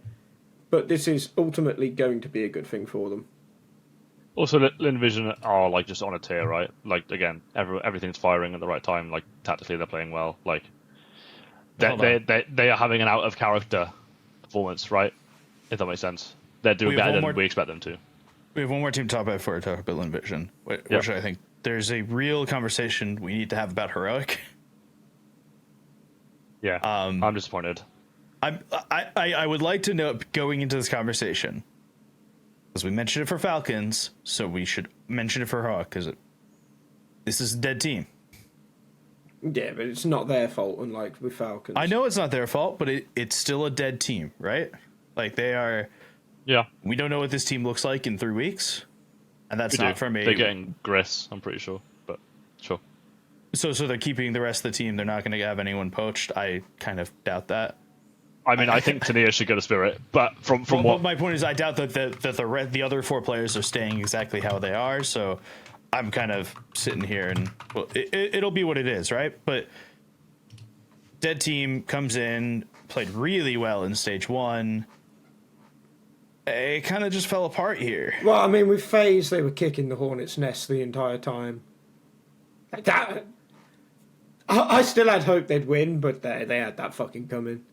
But this is ultimately going to be a good thing for them. Also, Lynn Vision are like just on a tear, right? Like again, everything's firing at the right time. Like tactically, they're playing well. Like they are having an out of character performance, right? If that makes sense, they're doing better than we expect them to. We have one more team to talk about before we talk about Lynn Vision, which I think there's a real conversation we need to have about Heroic. Yeah, I'm disappointed. I would like to know, going into this conversation, because we mentioned it for Falcons, so we should mention it for Hawk, because this is a dead team. Yeah, but it's not their fault, unlike with Falcons. I know it's not their fault, but it's still a dead team, right? Like, they are... Yeah. We don't know what this team looks like in 3 weeks, and that's not from a... They're getting Gris, I'm pretty sure, but sure. So they're keeping the rest of the team. They're not going to have anyone poached. I kind of doubt that. I mean, I think Tania should go to Spirit, but from what... My point is, I doubt that the other 4 players are staying exactly how they are, so I'm kind of sitting here and... Well, it'll be what it is, right? But dead team comes in, played really well in Stage 1. It kind of just fell apart here. Well, I mean, with FaZe, they were kicking the hornet's nest the entire time. Like that... I still had hope they'd win, but they had that fucking coming.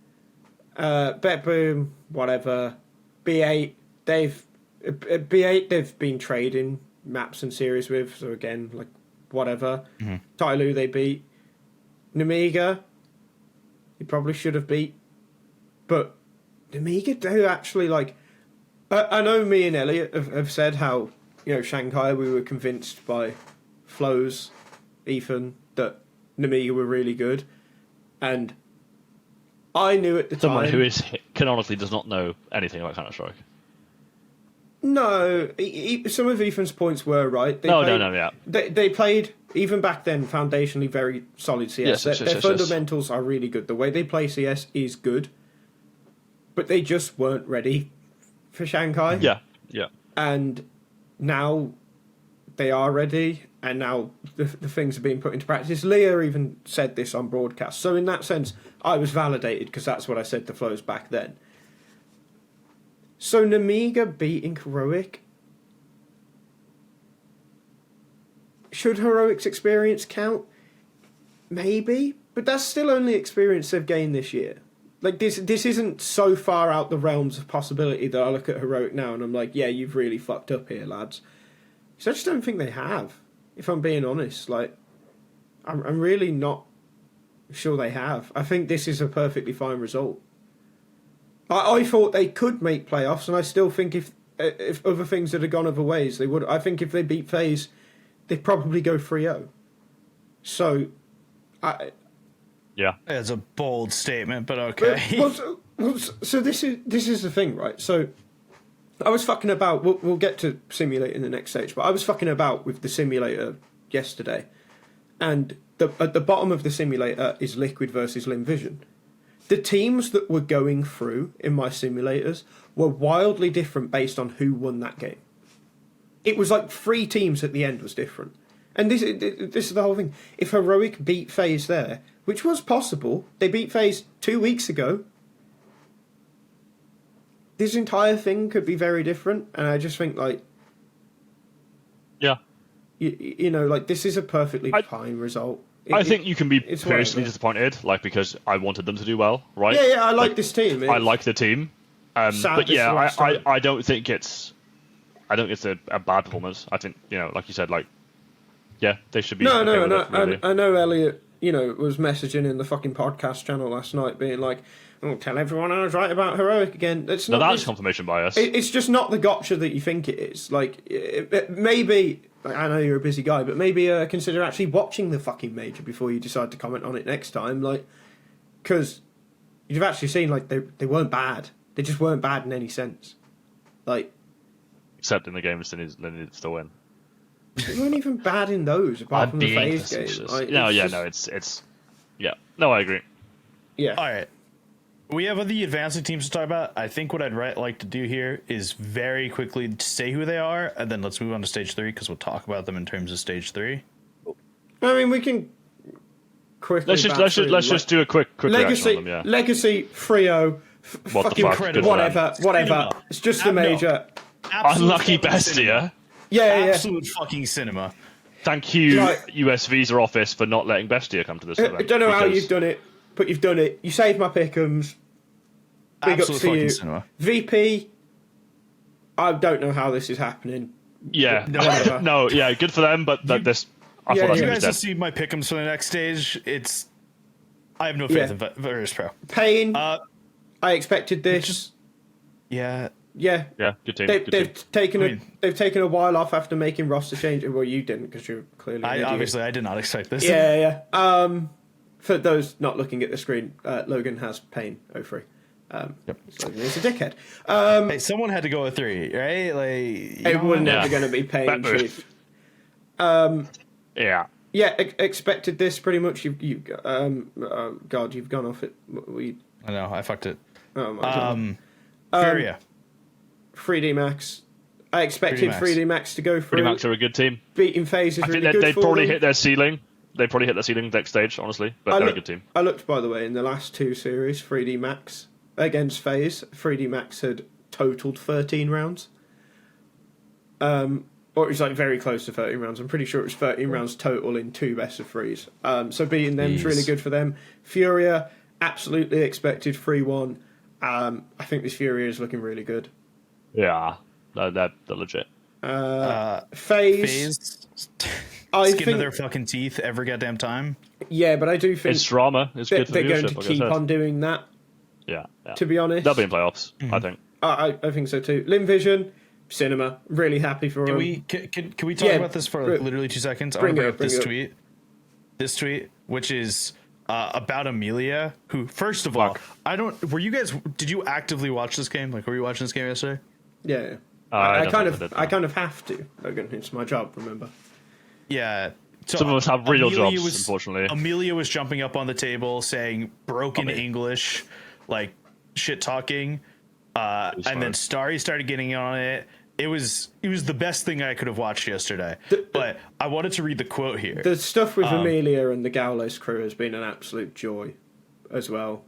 Bet Boom, whatever. B8, they've been trading maps and series with, so again, like, whatever. Mm-hmm. Tyloo they beat. Namiga, he probably should have beat. But Namiga do actually, like... I know me and Elliot have said how, Shanghai, we were convinced by Flows, Ethan, that Namiga were really good. And I knew at the Someone time... who canonically does not know anything about Counter-Strike. No, some of Ethan's points were right. Yeah. They played, even back then, foundationally very solid CS. Yes, their fundamentals are really good. The way they play CS is good. But they just weren't ready for Shanghai. Yeah. And now they are ready, and now the things are being put into practice. Leah even said this on broadcast. So in that sense, I was validated, because that's what I said to Flows back then. So Namiga beating Heroic. Should Heroic's experience count? Maybe, but that's still only experience they've gained this year. Like, this isn't so far out the realms of possibility that I look at Heroic now and I'm like, yeah, you've really fucked up here, lads. So I just don't think they have, if I'm being honest. Like, I'm really not sure they have. I think this is a perfectly fine result. I thought they could make playoffs, and I still think if other things had gone other ways, they would. I think if they beat FaZe, they'd probably go 3-0. So, yeah, it's a bold statement, but okay. So this is the thing, right? So I was fucking about. We'll get to simulate in the next stage, but I was fucking about with the simulator yesterday, and at the bottom of the simulator is Liquid versus Lynn Vision. The teams that were going through in my simulators were wildly different based on who won that game. It was like 3 teams at the end was different. And this is the whole thing. If Heroic beat FaZe there, which was possible, they beat FaZe 2 weeks ago, this entire thing could be very different. And I just think, like... Yeah. Like, this is a perfectly fine result. I think you can be personally disappointed, like, because I wanted them to do well, right? Yeah, I like this team. I like the team, but yeah, I don't think it's a bad performance. I think, like you said, like Yeah, they should be. No, okay no, with no. it, really. I know Elliot, was messaging in the fucking podcast channel last night, being like, "Oh, tell everyone I was right about heroic again." It's No, not. that's confirmation bias. It's just not the gotcha that you think it is. Like, maybe I know you're a busy guy, but maybe consider actually watching the fucking major before you decide to comment on it next time. Like, because you've actually seen like they weren't bad. They just weren't bad in any sense. Like, Except in the games, they needed to win. they weren't even bad in those, apart I'm from the being phase game. facetious. Like, No, it's yeah, just- no, it's yeah. No, I agree. yeah. All right. We have the advancing teams to talk about. I think what I'd like to do here is very quickly say who they are, and then let's move on to stage 3 because we'll talk about them in terms of stage 3. I mean, we can quickly. Let's just do a quick Legacy, reaction on them. Yeah. Legacy, Frio, What the fucking fuck? incredible. Good for them. whatever. Cinema. It's just a No. major. Absolute Unlucky fucking Bestia. cinema. Yeah. Absolute fucking cinema. Thank you, Right. US Visa Office, for not letting Bestia come to this event. I don't know how because- you've done it, but you've done it. You saved my pick'ems. Big Absolute ups to fucking you. cinema. VP, I don't know how this is happening. Yeah. Whatever. No, yeah, good for them, but I Yeah, thought that's You gonna be guys dead. will see my pick'ems for the next stage. I have no faith Yeah. in Virtus Pro. Pain, Uh, I expected this. yeah. Yeah. Yeah, good team. They've, Good team. they've taken a while off after making roster changes. Well, you didn't because you're clearly. an idiot. Obviously, I did not expect this. Yeah. For those not looking at the screen, Logan has pain 03. Yep. So he's a dickhead. Hey, someone had to go with 3, right? Like, It was never Yeah. going to be pain, That move. chief. Yeah. Yeah, expected this pretty much. God, you've gone off it. I know, I fucked it. Oh my God. Furia. 3D Max. I expected 3D 3D Max to go through. Pretty much are a good team. Beating phase is I think really good they for probably them. hit their ceiling. They probably hit their ceiling next stage, honestly. But they're a good team. I looked, by the way, in the last 2 series, 3D Max against phase. 3D Max had totaled 13 rounds. Or it was like very close to 13 rounds. I'm pretty sure it was 13 rounds total in 2 best of 3s. So beating them is really Jeez. good for them. Furia, absolutely expected 3-1. I think this Furia is looking really good. Yeah. They're legit. Phase, I Skin to think, their fucking teeth every goddamn time. yeah, but I do think It's drama. It's they're good for the going to viewership, like I keep said. on doing that, Yeah. to be honest. They'll be in playoffs, I think. I think so too. Lynn Vision, cinema, really happy for him. Can we talk Yeah, about this for like literally 2 seconds? I bring want to it bring up, up bring this it up. tweet. This tweet, which is about Amelia, who, first of all, Fuck. did you actively watch this game? Like, were you watching this game yesterday? Yeah. I I don't kind think of, I did, I no. kind of have to. Logan, it's my job. Remember? Yeah. So Some of us have real Amelia jobs, unfortunately. Amelia was jumping up on the table saying broken Funny. English, like shit talking. And then fine. Starry started getting on it. It was the best thing I could have watched yesterday. But I wanted to read the quote here. The stuff with Amelia and the Gaules crew has been an absolute joy, as well.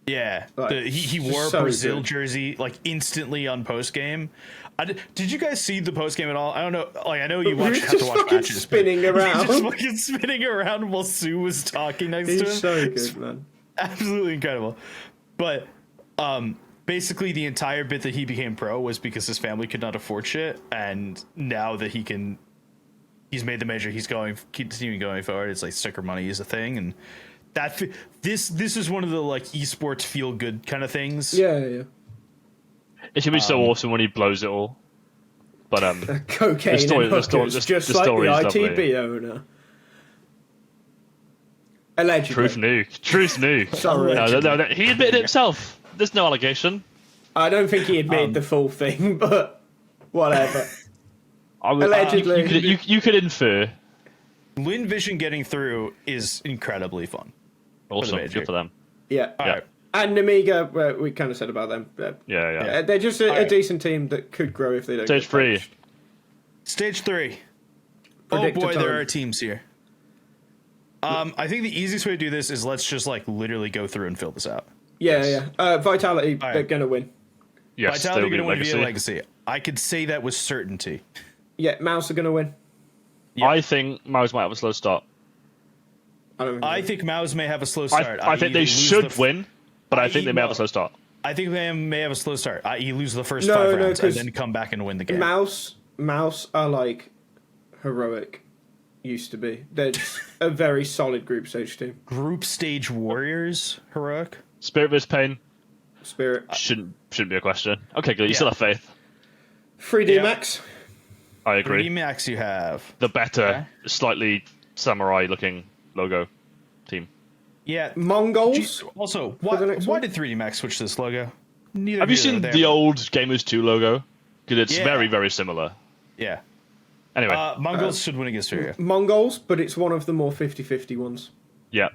Yeah, Like, he just wore a so Brazil good. jersey like instantly on post game. Did you guys see the post game at all? I don't know. Like, I know you We were have to just watch fucking matches. but spinning he was around. just fucking spinning around while Sue was talking next to him. He's so good, man. Absolutely incredible. But basically, the entire bit that he became pro was because his family could not afford shit, and now that he's made the measure. He's continuing going forward. It's like sticker money is a thing, and that this is one of the like esports feel good kind of things. Yeah. It's gonna be so awesome when he blows it all. But Cocaine The story- and the story- hookers, the just story like is the lovely. ITB owner. Allegedly. truth new. Sorry. No, he admitted it himself. There's no allegation. I don't think he admitted the full thing, but whatever. Allegedly. You could infer. Lynn Vision getting through is incredibly fun. Awesome, major. good for them. Yeah. All right. And Amiga, we kind of said about them. Yeah. They're just a right. decent team that could grow if they don't. Stage get 3. punched. Stage 3. Predict a Oh boy, time. there are teams here. I think the easiest way to do this is let's just like literally go through and fill this out. Yeah. Vitality, All right. they're going to win. Yes, Vitality they'll be going to win legacy. via legacy. I could say that with certainty. Yeah, Mouse are going to win. I think Mouse might have a slow start. I think Mouse may have a slow start. I think i.e. they lose should the win, but I think they may have no. a slow start. I think they may have a slow start, i.e. lose the first No, 5 no, rounds and 'cause then come back and win the game. Mouse are like heroic. used to be. They're just a very solid group stage team. Group stage warriors, heroic. Spirit vs. Pain Spirit. shouldn't be a question. Okay, good. You Yeah. still have faith. 3D Yeah. Max. I agree. 3D Max you have. The better, Okay. slightly samurai-looking logo team. Yeah. Mongols. Geez, also, the why next why one? did 3D Max switch this logo? Neither Have you here seen nor there, the but- old Gamers 2 logo? Because it's Yeah. very, very similar. Yeah. Anyway, Mongols should win against Furia. Mongols, but it's one of the more 50-50 ones. yeah.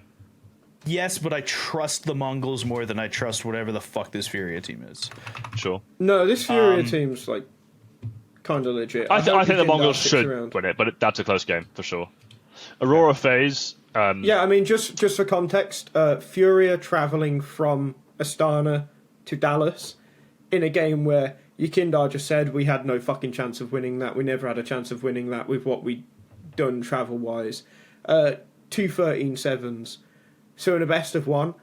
Yes, but I trust the Mongols more than I trust whatever the fuck this Furia team is. Sure. No, this Furia team's like kind of legit. I hope think the Kindar Mongols sticks should around. win it, but that's a close game for sure. Aurora FaZe. Yeah, I mean, just for context, Furia traveling from Astana to Dallas in a game where Yukindar just said we had no fucking chance of winning that. We never had a chance of winning that with what we'd done travel-wise. 2-13-7s. So in a best of one,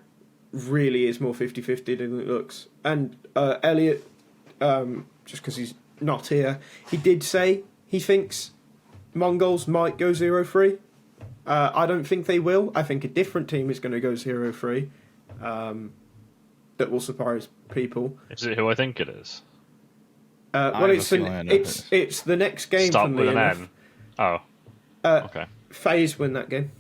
really is more 50-50 than it looks. And Elliot, just because he's not here, he did say he thinks Mongols might go 0-3. I don't think they will. I think a different team is going to go 0-3. That will surprise people. Is it who I think it is? Well, have a it's feeling I know it's the next game. Start funnily with an enough. N. Oh. Uh, Okay. FaZe win that game.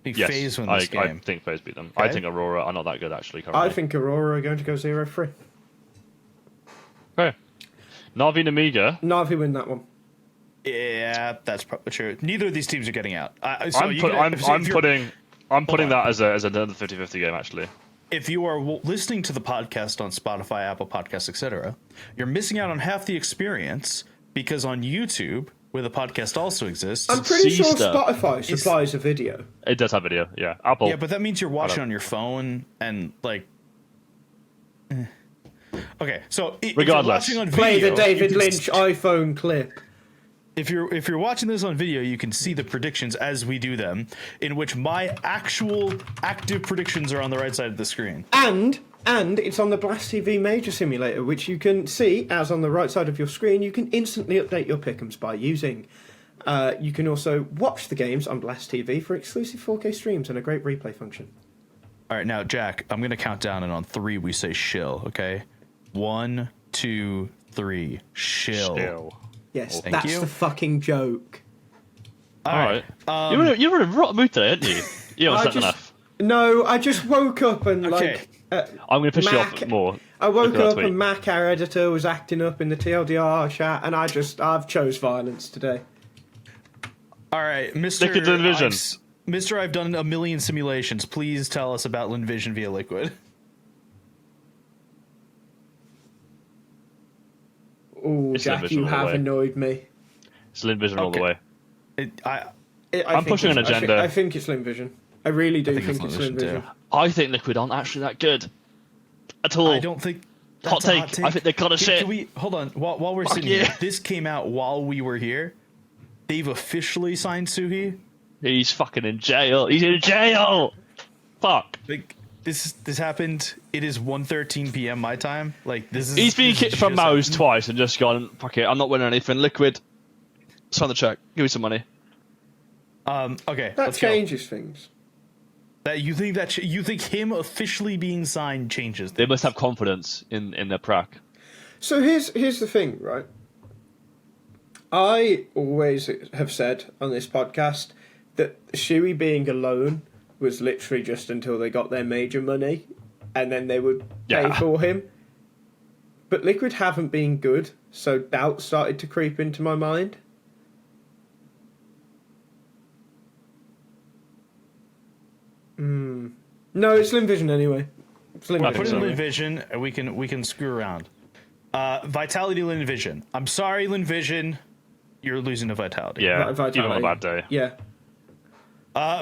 Big Yes, phase win I this game. think FaZe beat them. Okay. I think Aurora are not that good actually currently. I think Aurora are going to go 0-3. Okay. Navi and Amiga. Navi win that one. Yeah, that's probably true. Neither of these teams are getting out. So I'm you put- can- I'm if you're- putting on. that as another 50-50 game actually. If you are listening to the podcast on Spotify, Apple Podcasts, etc., you're missing out on half the experience because on YouTube, where the podcast also exists, I'm pretty See sure stuff. Spotify supplies a video. It does have video, yeah. Apple. yeah, but that means you're watching don't- on your phone and like. Okay, so Regardless. if you're watching on Play video, the David you can Lynch iPhone clip. If you're watching this on video, you can see the predictions as we do them, in which my actual active predictions are on the right side of the screen. And it's on the Blast TV Major Simulator, which you can see as on the right side of your screen. You can instantly update your pick'ems by using. You can also watch the games on Blast TV for exclusive 4K streams and a great replay function. All right, now Jack, I'm gonna count down, and on 3 we say shill. Okay, 1, 2, 3, shill. Still. Yes, Thank that's you. the fucking joke. Alright. You were in a rotten mood today, aren't you? You haven't I slept just- enough. No, I just woke up and Okay. I'm going to piss you Mac- off more. I woke Look at that up tweet. and Mac, our editor, was acting up in the TLDR chat, and I've chose violence today. All right, Mr. Stick it to Lynn Vision. Mr. I've done a million simulations. Please tell us about Lynn Vision via Liquid. Oh, It's Jack, Vision you all the have way. annoyed me. It's Lynn Vision all the Okay. way. I'm pushing an agenda. I think it's Lynn Vision. I really do think think, it's it's Lynn Lynn Vision, Vision. too. I think Liquid aren't actually that good. At all. I don't think. Hot that's a take. I think they're kinda shit. Can we hold on while we're Fuck sitting yeah. here? This came out while we were here. They've officially signed Suhi. He's fucking in jail. He's in jail! Fuck. Like this happened. It is 1:13 p.m. my time. Like this is. He's been this kicked from just Mouse happened. twice and just gone, fuck it, I'm not winning anything. Liquid. Sign the check. Give me some money. Okay, That let's go. changes things. That you think you think him officially being signed changes. They must have confidence in their prac. So here's the thing, right? I always have said on this podcast that Shuey being alone was literally just until they got their major money, and then they would pay Yeah. for him. But Liquid haven't been good, so doubt started to creep into my mind. No, it's Lynn Vision anyway. It's Lynn Well, Vision. Put in Sorry. Lynn Vision, and we can screw around. Vitality Lynn Vision. I'm sorry, Lynn Vision. You're losing to Vitality. Yeah, Vitality. even on a bad day. Yeah,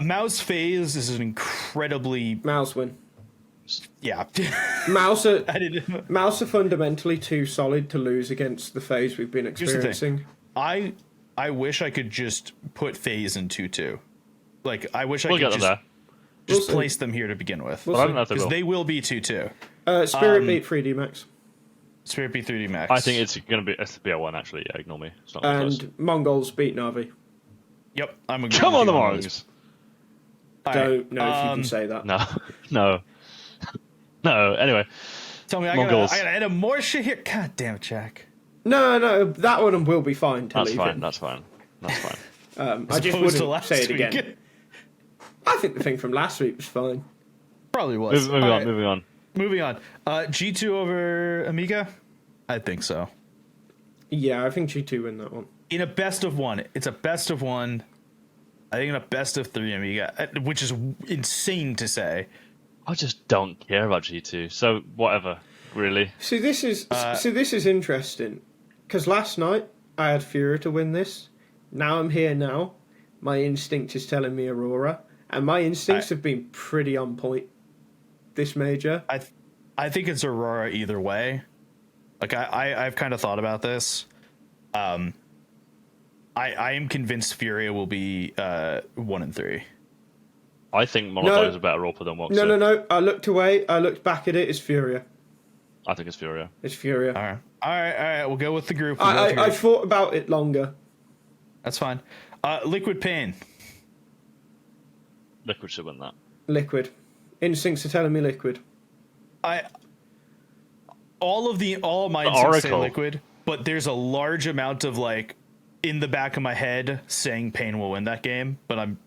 Mouse Phase is an incredibly Mouse win. yeah. Mouse are, I didn't. Mouse are fundamentally too solid to lose against the phase we've been Here's the thing. experiencing. I wish I could just put Phase in 2-2. Like I wish I We'll could get them just, there. We'll just see. place them here to begin with. We'll But I don't know if they Because will. they will be 2-2. Spirit beat 3D Max. Spirit B 3D Max. I think it's going to be SBL1 actually. Yeah, ignore me. It's not gonna be close. And Mongols beat Navi. Yep, I'm agreeing. Come with on, the you on this. Mongs. All Don't know if you can um, say that. No, no, no. Anyway, Tell me, I Mongols. gotta edit more shit here. God damn it, Jack. No, that one will be fine to That's leave fine. in. That's fine. That's fine. I just Opposed to wouldn't last say it week. again. I think the thing from last week was fine. Probably was. Moving All on. right, Moving on. Moving on. G2 over Amiga? I think so. Yeah, I think G2 win that one. In a best of one. It's a best of one. I think in a best of 3 Amiga, which is insane to say. I just don't care about G2. So whatever, really. See, this is interesting because last night I had Fury to win this. Now I'm here now. My instinct is telling me Aurora, and my instincts have been pretty on point this major. I think it's Aurora either way. Like I've kind of thought about this. I am convinced Furia will be 1 and 3. I think Monotone is a better roper than Woxer. No. I looked away. I looked back at it. It's Furia. I think it's Furia. It's Furia. All right. We'll go with the group. I thought about it longer. That's fine. Liquid Pain. Liquid should win that. Liquid. Instincts are telling me Liquid. All of my instincts say Oracle. Liquid, but there's a large amount of like in the back of my head saying Pain will win that game, but I'm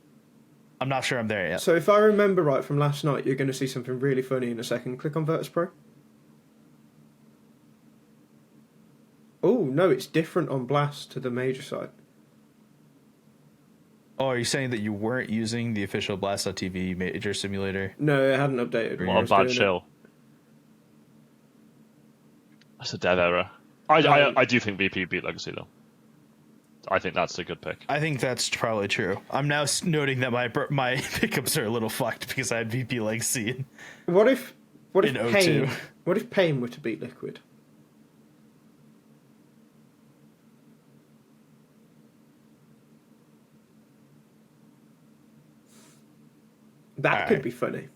not sure I'm there yet. So if I remember right from last night, you're going to see something really funny in a second. Click on Virtus Pro. Oh, no, it's different on Blast to the major site. Oh, are you saying that you weren't using the official Blast.tv major simulator? No, it hadn't updated. when I What a was bad doing chill. That's a dead error. I do think VP beat Legacy, though. I think that's a good pick. I think that's probably true. I'm now noting that my pickups are a little fucked because I had VP Legacy. it. What if In O2. Pain? What if Pain were to beat Liquid? That could Alright. be funny.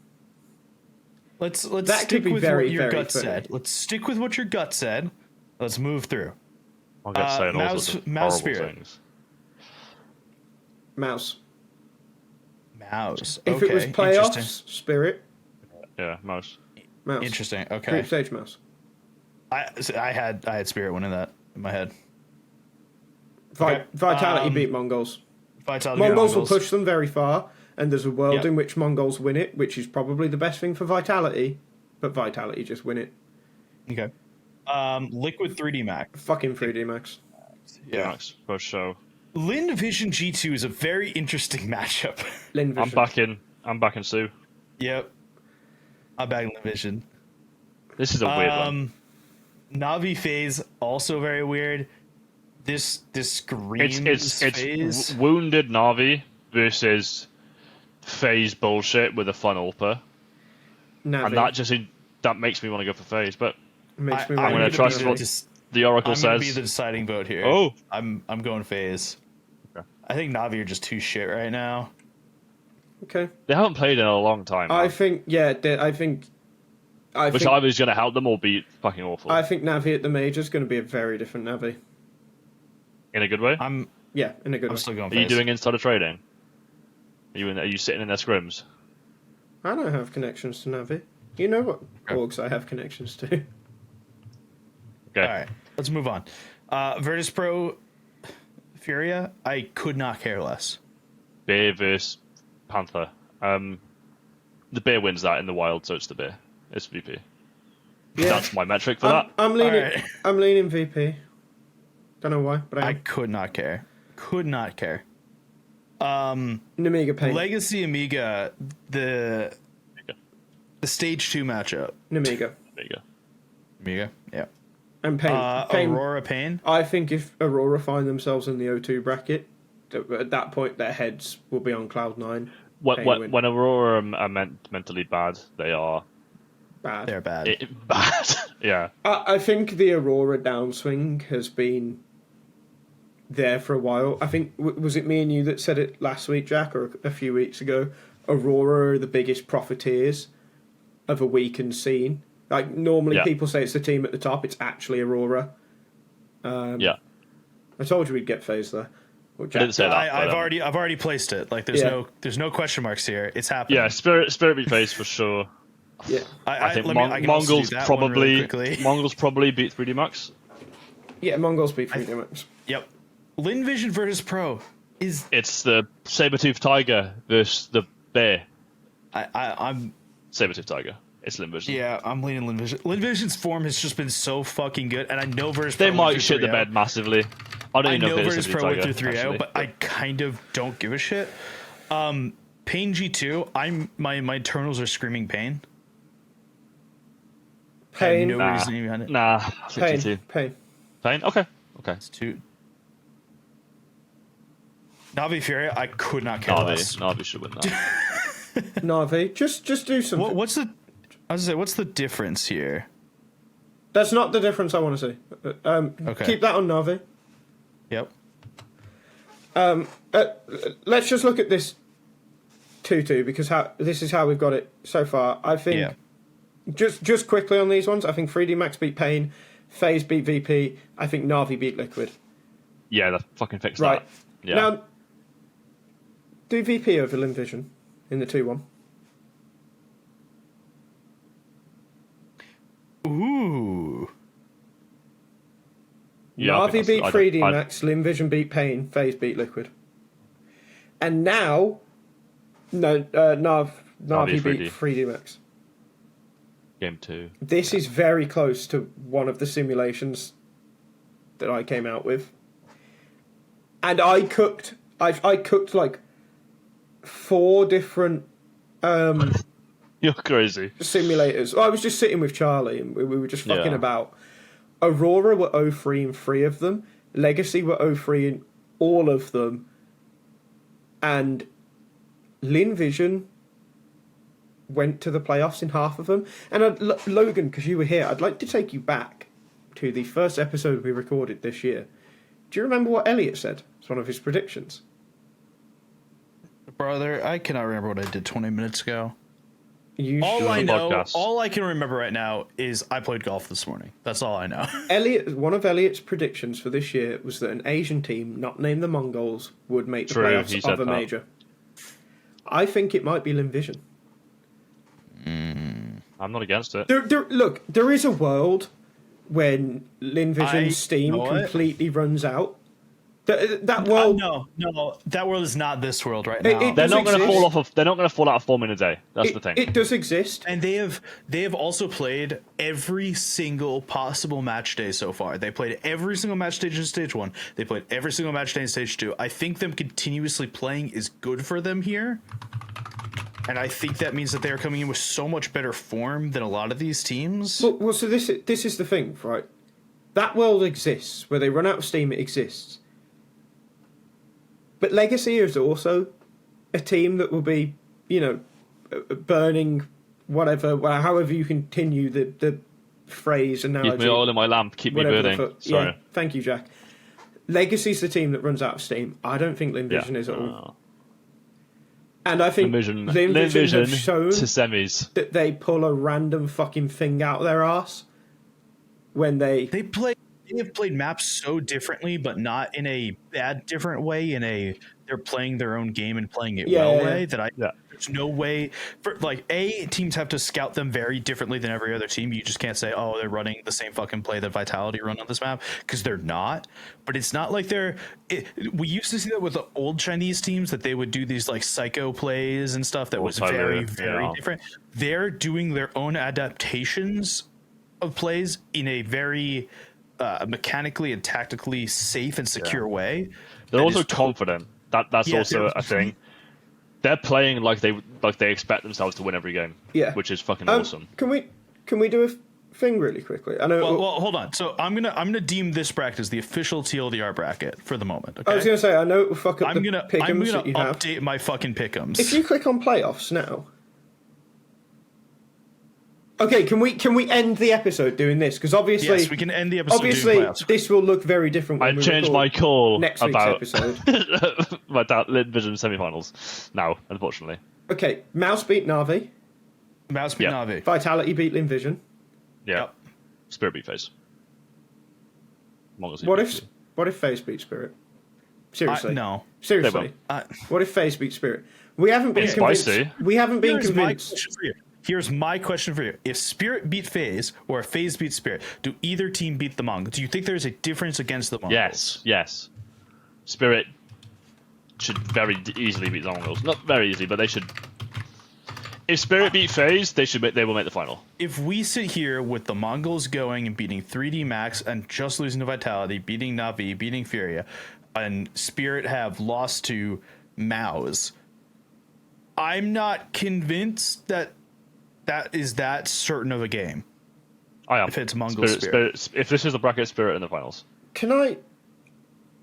Let's That stick could be with very, what your very gut funny. said. Let's stick with what your gut said. Let's move through. I'll get saying all sorts of Mouse horrible Spirit. things. Mouse. Mouse. If Okay, it was playoffs, Spirit. Yeah, Mouse. Mouse. Interesting. Okay. Group stage Mouse. I had Spirit winning that in my head. Okay. Vitality beat Mongols. Vitality Mongols will push them very far, and there's a world Yep. in which Mongols win it, which is probably the best thing for Vitality, but Vitality just win it. Okay. Liquid 3D Max. Fucking 3D Max. Yeah. Max, for show. Lynn Vision G2 is a very interesting matchup. Lynn Vision. I'm back in Sue. Yep. I'm back in Lynn Vision. This is a weird one. Navi phase also very weird. This screams phase. It's wounded Navi versus phase bullshit with a fun Ulpa. Navi. And that makes me want to go for phase, but Makes me I'm want gonna to trust be what Navi. the Oracle I'm gonna says. be the deciding vote here. Oh. I'm going phase. Okay. I think Navi are just too shit right now. Okay. They haven't played in a long time. I man. think, I think Which either is going to help them or be fucking awful. I think Navi at the major is going to be a very different Navi. In a good way? I'm Yeah, in a good way. still going Are you phase. doing insider trading? Are you sitting in their scrims? I don't have connections to Navi. You know what Okay. orgs I have connections to. Okay. All right, let's move on. Virtus Pro Furia, I could not care less. Bear versus Panther. The bear wins that in the wild, so it's the bear. It's VP. Yeah. That's my metric for that. I'm leaning. Alright. I'm leaning VP. Don't know why, but I I am. could not care. Could not care. Namiga Pain. Legacy Amiga, the stage 2 matchup. Namiga. There you go. Amiga, yeah. And Pain. Pain. Aurora Pain. I think if Aurora find themselves in the O2 bracket, at that point their heads will be on cloud 9. Pain win. When Aurora are mentally bad, they are Bad. They're bad. bad. Yeah. I think the Aurora downswing has been there for a while. I think, was it me and you that said it last week, Jack, or a few weeks ago? Aurora are the biggest profiteers of a weakened scene. Like, normally Yeah. people say it's the team at the top, it's actually Aurora. Yeah. I told you we'd get phase there. Or I Jack? didn't say that. I've but, already placed it. Like there's Yeah. no question marks here. It's happening. Yeah, Spirit beat Face for sure. Yeah. I think I can also do Mongols that one really quickly. Mongols probably beat 3D Max. Yeah, Mongols beat 3D Max. Yep. Lynn Vision versus Pro is It's the saber-toothed tiger versus the bear. I'm Saber-toothed tiger. It's Lynn Vision. yeah, I'm leaning Lynn Vision. Lynn Vision's form has just been so fucking good, and I know versus They Pro might went shit through the 3-0. bed massively. I don't I even know know if versus it's Pro went tiger, through 3-0, actually. but I kind of don't give a shit. Pain G2. My internals are screaming pain. I have Pain. no reason behind it. Nah, Pain. 52. Pain. Pain? Okay. It's two. Navi Fury, I could not care less. Navi should win that. Navi. Just do something. What's the? I was gonna say, what's the difference here? That's not the difference I want to see. Okay. Keep that on Navi. Yep. Let's just look at this 2-2 because this is how we've got it so far. I think Yeah. just quickly on these ones, I think 3D Max beat Pain, FaZe beat VP, I think Navi beat Liquid. Yeah, that fucking fixed Right. that. Yeah. Now, do VP over Lynn Vision in the 2-1. Ooh. Yeah, I think Navi beat that's- 3D I'd- Max, Lynn Vision beat Pain, FaZe beat Liquid. And now, no, Navi Navi beat 3D Max. Game 2. This is very close to one of the simulations that I came out with. And I cooked like 4 different You're crazy. simulators. I was just sitting with Charlie and we were just fucking Yeah. about. Aurora were 0-3 in 3 of them. Legacy were 0-3 in all of them. And Lynn Vision went to the playoffs in half of them. And Logan, because you were here, I'd like to take you back to the first episode we recorded this year. Do you remember what Elliot said? It's one of his predictions. Brother, I cannot remember what I did 20 minutes ago. You All should. I know, podcast. all I can remember right now is I played golf this morning. That's all I know. One of Elliot's predictions for this year was that an Asian team, not named the Mongols, would make the True, he playoffs said of a that. major. I think it might be Lynn Vision. I'm not against it. Look, there is a world when Lynn Vision's steam know what? completely runs out. That world, No, that world is not this world right It- now. it They're does not going to exist. They're not going to fall out of form in a day. That's the thing. it does exist. And they have also played every single possible match day so far. They played every single match stage in stage 1. They played every single match day in stage 2. I think them continuously playing is good for them here. And I think that means that they're coming in with so much better form than a lot of these teams. Well, so this is the thing, right? That world exists where they run out of steam. It exists, but Legacy is also a team that will be, burning whatever, however you continue the phrase analogy. Keep me oil in my lamp. Keep me whatever the burning. fuck- Sorry. Yeah, thank you, Jack. Legacy's the team that runs out of steam. I don't think Lynn Yeah. Vision is at all. And I think Lynn Lynn Vision have to shown semis. that they pull a random fucking thing out their ass when they They have played maps so differently, but not in a bad different way. They're playing their own game and playing it Yeah, well yeah. way that Yeah. there's no way for teams have to scout them very differently than every other team. You just can't say, oh, they're running the same fucking play that Vitality run on this map, because they're not. But it's not like we used to see that with the old Chinese teams, that they would do these like psycho plays and stuff that was very, very different. They're doing their own adaptations of plays in a very mechanically and tactically safe and secure way. They're That also is confident. That's Yeah, also they're- a thing. They're playing like they expect themselves to win every game. Yeah. Which is fucking awesome. Can we do a thing really quickly? I know. Well, hold on. So I'm gonna deem this bracket as the official TLDR bracket for the moment. Okay? I was going to say, I know it will fuck up I'm the gonna pick'ems that you have. update my fucking pick'ems. If you click on playoffs now. Okay, can we end the episode doing this? Because obviously, yes, we can end the episode. obviously, doing playoffs. this will look very different. When I we changed record my call next week's about episode. about Lynn Vision semifinals. Now, unfortunately. Okay, Mouse beat Navi. Mouse beat Yeah. Navi. Vitality beat Lynn Vision. Yeah. Yep. Spirit beat Face. Mongols What beat if you. what if FaZe beat Spirit? Seriously. No. Seriously. They What if FaZe beat Spirit? We haven't been It's convinced. spicy. We haven't been Here's my convinced. question for you. Here's my question for you. If Spirit beat FaZe or if FaZe beat Spirit, do either team beat the Mongols? Do you think there's a difference against the Mongols? Yes. Spirit should very easily beat the Mongols. Not very easily, but they should. If Spirit beat FaZe, they will make the final. If we sit here with the Mongols going and beating 3D Max and just losing to Vitality, beating Na'Vi, beating Furia, and Spirit have lost to Maus, I'm not convinced that is that certain of a game. I am. If it's Mongol Spirit. If this is the bracket, Spirit in the finals.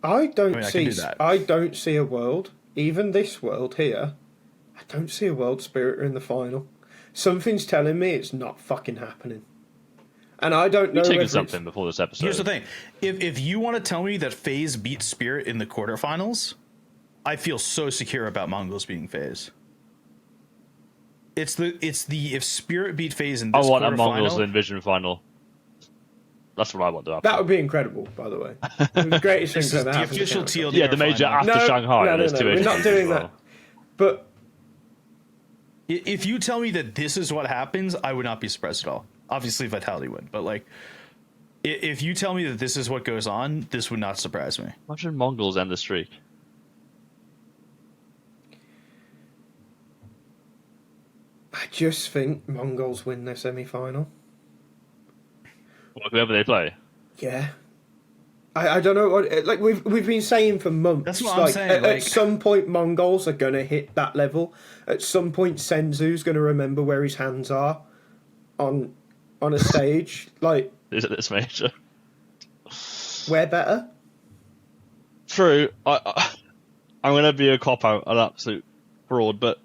I don't I can do that. I don't see a world, even this world here. I don't see a world Spirit are in the final. Something's telling me it's not fucking happening. And I don't know. You're taking something before this episode. Here's the thing: if you want to tell me that FaZe beat Spirit in the quarterfinals, I feel so secure about Mongols beating FaZe. It's the if Spirit beat FaZe in this I want a quarterfinal, Mongols Lynn Vision final. That's what I want to happen. That would be incredible, by the way. The greatest thing This to is ever the happen to official Counter-Strike. TLDR Yeah, the major final. after Shanghai. No, There's two we're not Asians doing as that. well. But If you tell me that this is what happens, I would not be surprised at all. Obviously, Vitality would, but like, if you tell me that this is what goes on, this would not surprise me. Imagine Mongols end the streak. I just think Mongols win their semi-final. Like whoever they play. Yeah. I don't know what like we've been saying for months. That's what I'm like, saying, At like- some point, Mongols are gonna hit that level. At some point, Senzu's gonna remember where his hands are on a stage. Like, Is it this major? where better? True. I'm going to be a cop-out, an absolute fraud, but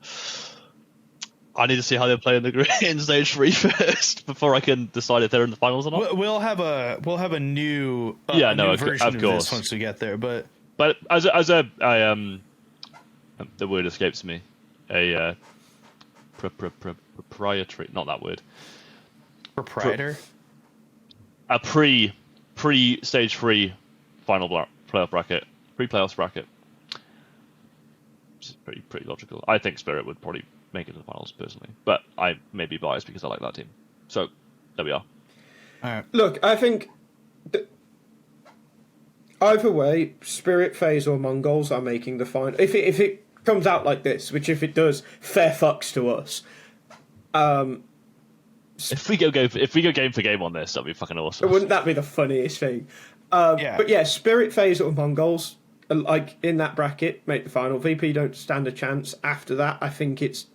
I need to see how they play in the in stage 3 first before I can decide if they're in the finals or not. We'll have a new no, version of of course. this once we get there. But The word escapes me. A proprietary, not that word. proprietor. A pre stage 3 final playoff bracket, pre-playoffs bracket. Which is pretty logical. I think Spirit would probably make it to the finals personally, but I may be biased because I like that team. So there we are. All right. Look, I think either way, Spirit, FaZe, or Mongols are making the final. If it comes out like this, which if it does, fair fucks to us. If we go game for game on this, that'd be fucking awesome. Wouldn't that be the funniest thing? Yeah. But yeah, Spirit, FaZe, or Mongols, like in that bracket, make the final. VP don't stand a chance. After that, I think it's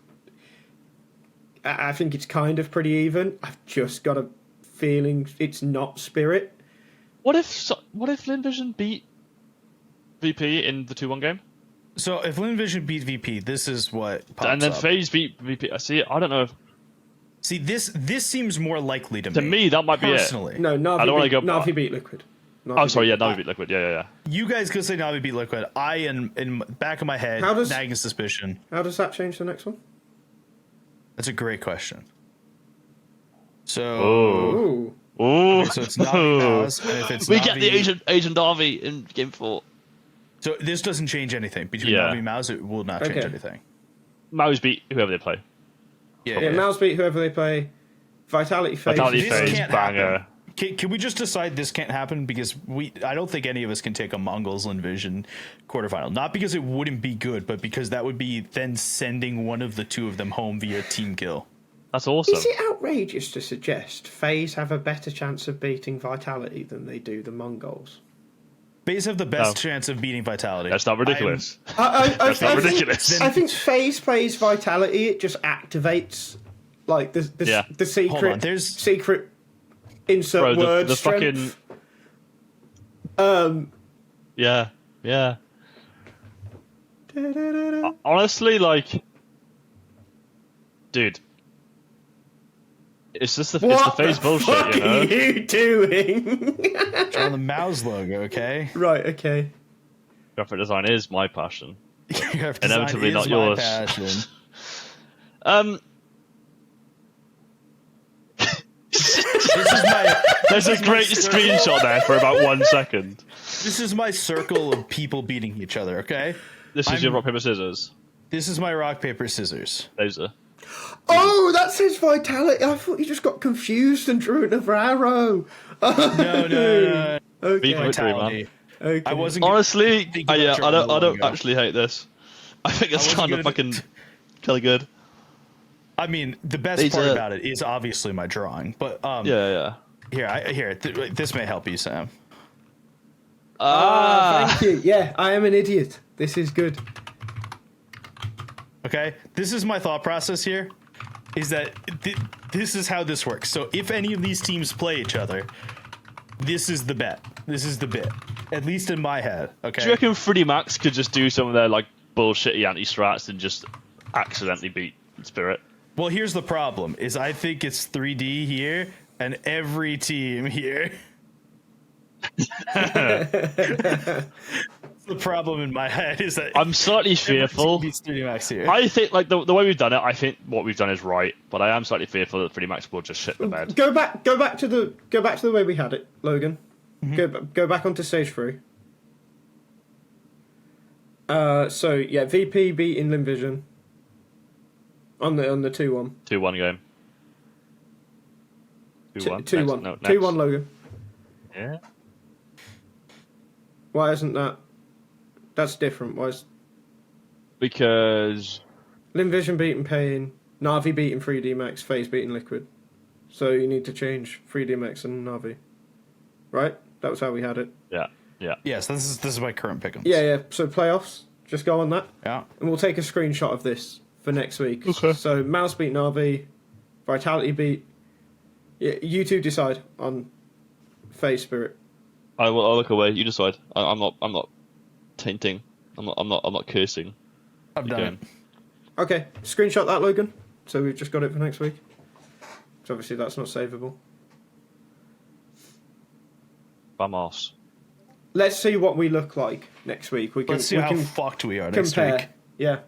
kind of pretty even. I've just got a feeling it's not Spirit. What if Lynn Vision beat VP in the 2-1 game? So if Lynn Vision beat VP, this is what pops And then up. FaZe beat VP. I don't know. See, this seems more likely to me. To me, that might be it. personally. No, I don't wanna go- Navi beat Liquid. Oh, sorry, yeah, Navi beat Liquid. Yeah. You guys could say Navi beat Liquid. I, in back of my head, How does- nagging suspicion. How does that change the next one? That's a great question. So, Oh. Ooh. Ooh. so it's Navi Mouse, and if it's We Navi, get the Asian Darby in game 4. So this doesn't change anything between Yeah. Navi and Mouse. It will not change Okay. anything. Maus beat whoever they play. Yeah, Mouse beat whoever they play. Vitality FaZe. Vitality This FaZe, can't banger. happen. Can we just decide this can't happen because I don't think any of us can take a Mongols Lynn Vision quarterfinal. Not because it wouldn't be good, but because that would be then sending one of the two of them home via team kill. That's awesome. Is it outrageous to suggest FaZe have a better chance of beating Vitality than they do the Mongols? FaZe have the best No. chance of beating Vitality. That's not ridiculous. That's not ridiculous. I think FaZe plays Vitality. It just activates like the Yeah. the secret. Hold on, there's- secret insert Bro, word the strength. fucking yeah. Honestly, like, dude, it's just the FaZe bullshit, fuck you know. are you doing? Draw the Mouse logo, okay? Right. Okay. Graphic design is my passion. Graphic Inevitably design not is my yours. passion. There's a great screenshot there for about 1 second. This is my circle of people beating each other. Okay. This is your rock, paper, scissors. This is my rock, paper, scissors. Laser. Oh, that says vitality. I thought you just got confused and drew another arrow. No. Okay. Beat victory, man. Vitality. Okay. I wasn't. Honestly, thinking I about drawing a while don't ago. actually hate this. I think it's wasn't kind of gonna- fucking kind of good. I mean, the best These part are- about it is obviously my drawing, but Yeah. this may help you, Sam. Thank you. Yeah, I am an idiot. This is good. Okay, this is my thought process here. Is that this is how this works? So if any of these teams play each other, this is the bet. This is the bit. At least in my head. Okay. Do you reckon 3D Max could just do some of their like bullshitty anti-strats and just accidentally beat Spirit? Well, here's the problem: is I think it's 3D here, and every team here. The problem in my head is that I'm slightly every team fearful. beats 3D Max here. I think like the way we've done it, I think what we've done is right, but I am slightly fearful that 3D Max will just shit the bed. Go back to the way we had it, Logan. Go back onto stage 3. So yeah, VP beating Lynn Vision on the 2-1. 2-1 game. 2-1. 2-1. No, 2-1 Logan. Yeah. Why isn't that? That's different. Why is Because Lynn Vision beating Pain, Navi beating 3D Max, FaZe beating Liquid? So you need to change 3D Max and Navi, right? That was how we had it. yeah. Yes, this is my current pick'em. Yeah. So playoffs, just go on that, Yeah. and we'll take a screenshot of this for next week. Okay. So Mouse beat Navi, Vitality beat. Yeah, you two decide on FaZe Spirit. I'll look away. You decide. I'm not tainting. I'm not cursing. I've done Again. it. Okay, screenshot that, Logan. So we've just got it for next week. So obviously that's not savable. Vamos. Let's see what we look like next week. We can, Let's see we how can fucked we are next compare. week. Yeah.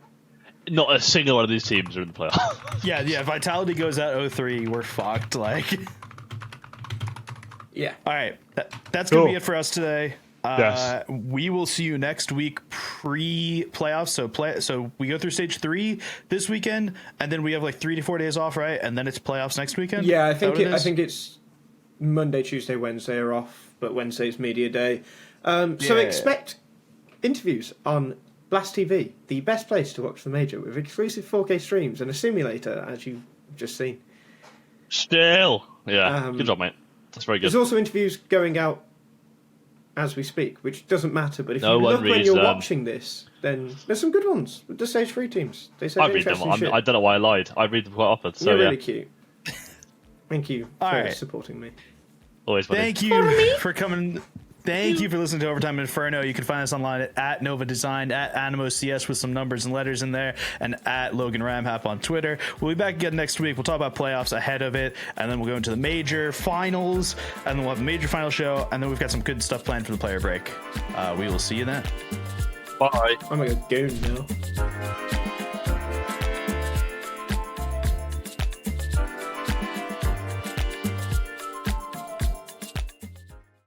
Not a single one of these teams are in the playoffs. Yeah. Vitality goes at 0-3. We're fucked. Like. Yeah. All right, that's gonna Cool. be it for us today. Yes. We will see you next week pre-playoffs. So we go through stage 3 this weekend, and then we have like 3 to 4 days off, right? And then it's playoffs next weekend. Yeah, I Is that think what it I is? think it's Monday, Tuesday, Wednesday are off, but Wednesday's media day. So Yeah. expect interviews on Blast TV, the best place to watch the major, with exclusive 4K streams and a simulator, as you've just seen. Still. Yeah. Good job, mate. That's very good. There's also interviews going out as we speak, which doesn't matter. But if No you one look when reads you're them. watching this, then there's some good ones. The stage 3 teams. They say I read them. interesting shit. I don't know why I lied. I read them quite often. So You're yeah. really cute. Thank you for All right. supporting me. Always funny. Thank you for coming. Thank you for listening to Overtime Inferno. You can find us online at Nova Design, at AnimoCS with some numbers and letters in there, and at Logan Ramhap on Twitter. We'll be back again next week. We'll talk about playoffs ahead of it, and then we'll go into the major finals, and then we'll have a major final show, and then we've got some good stuff planned for the player break. We will see you then. Bye. I'm like a goon now.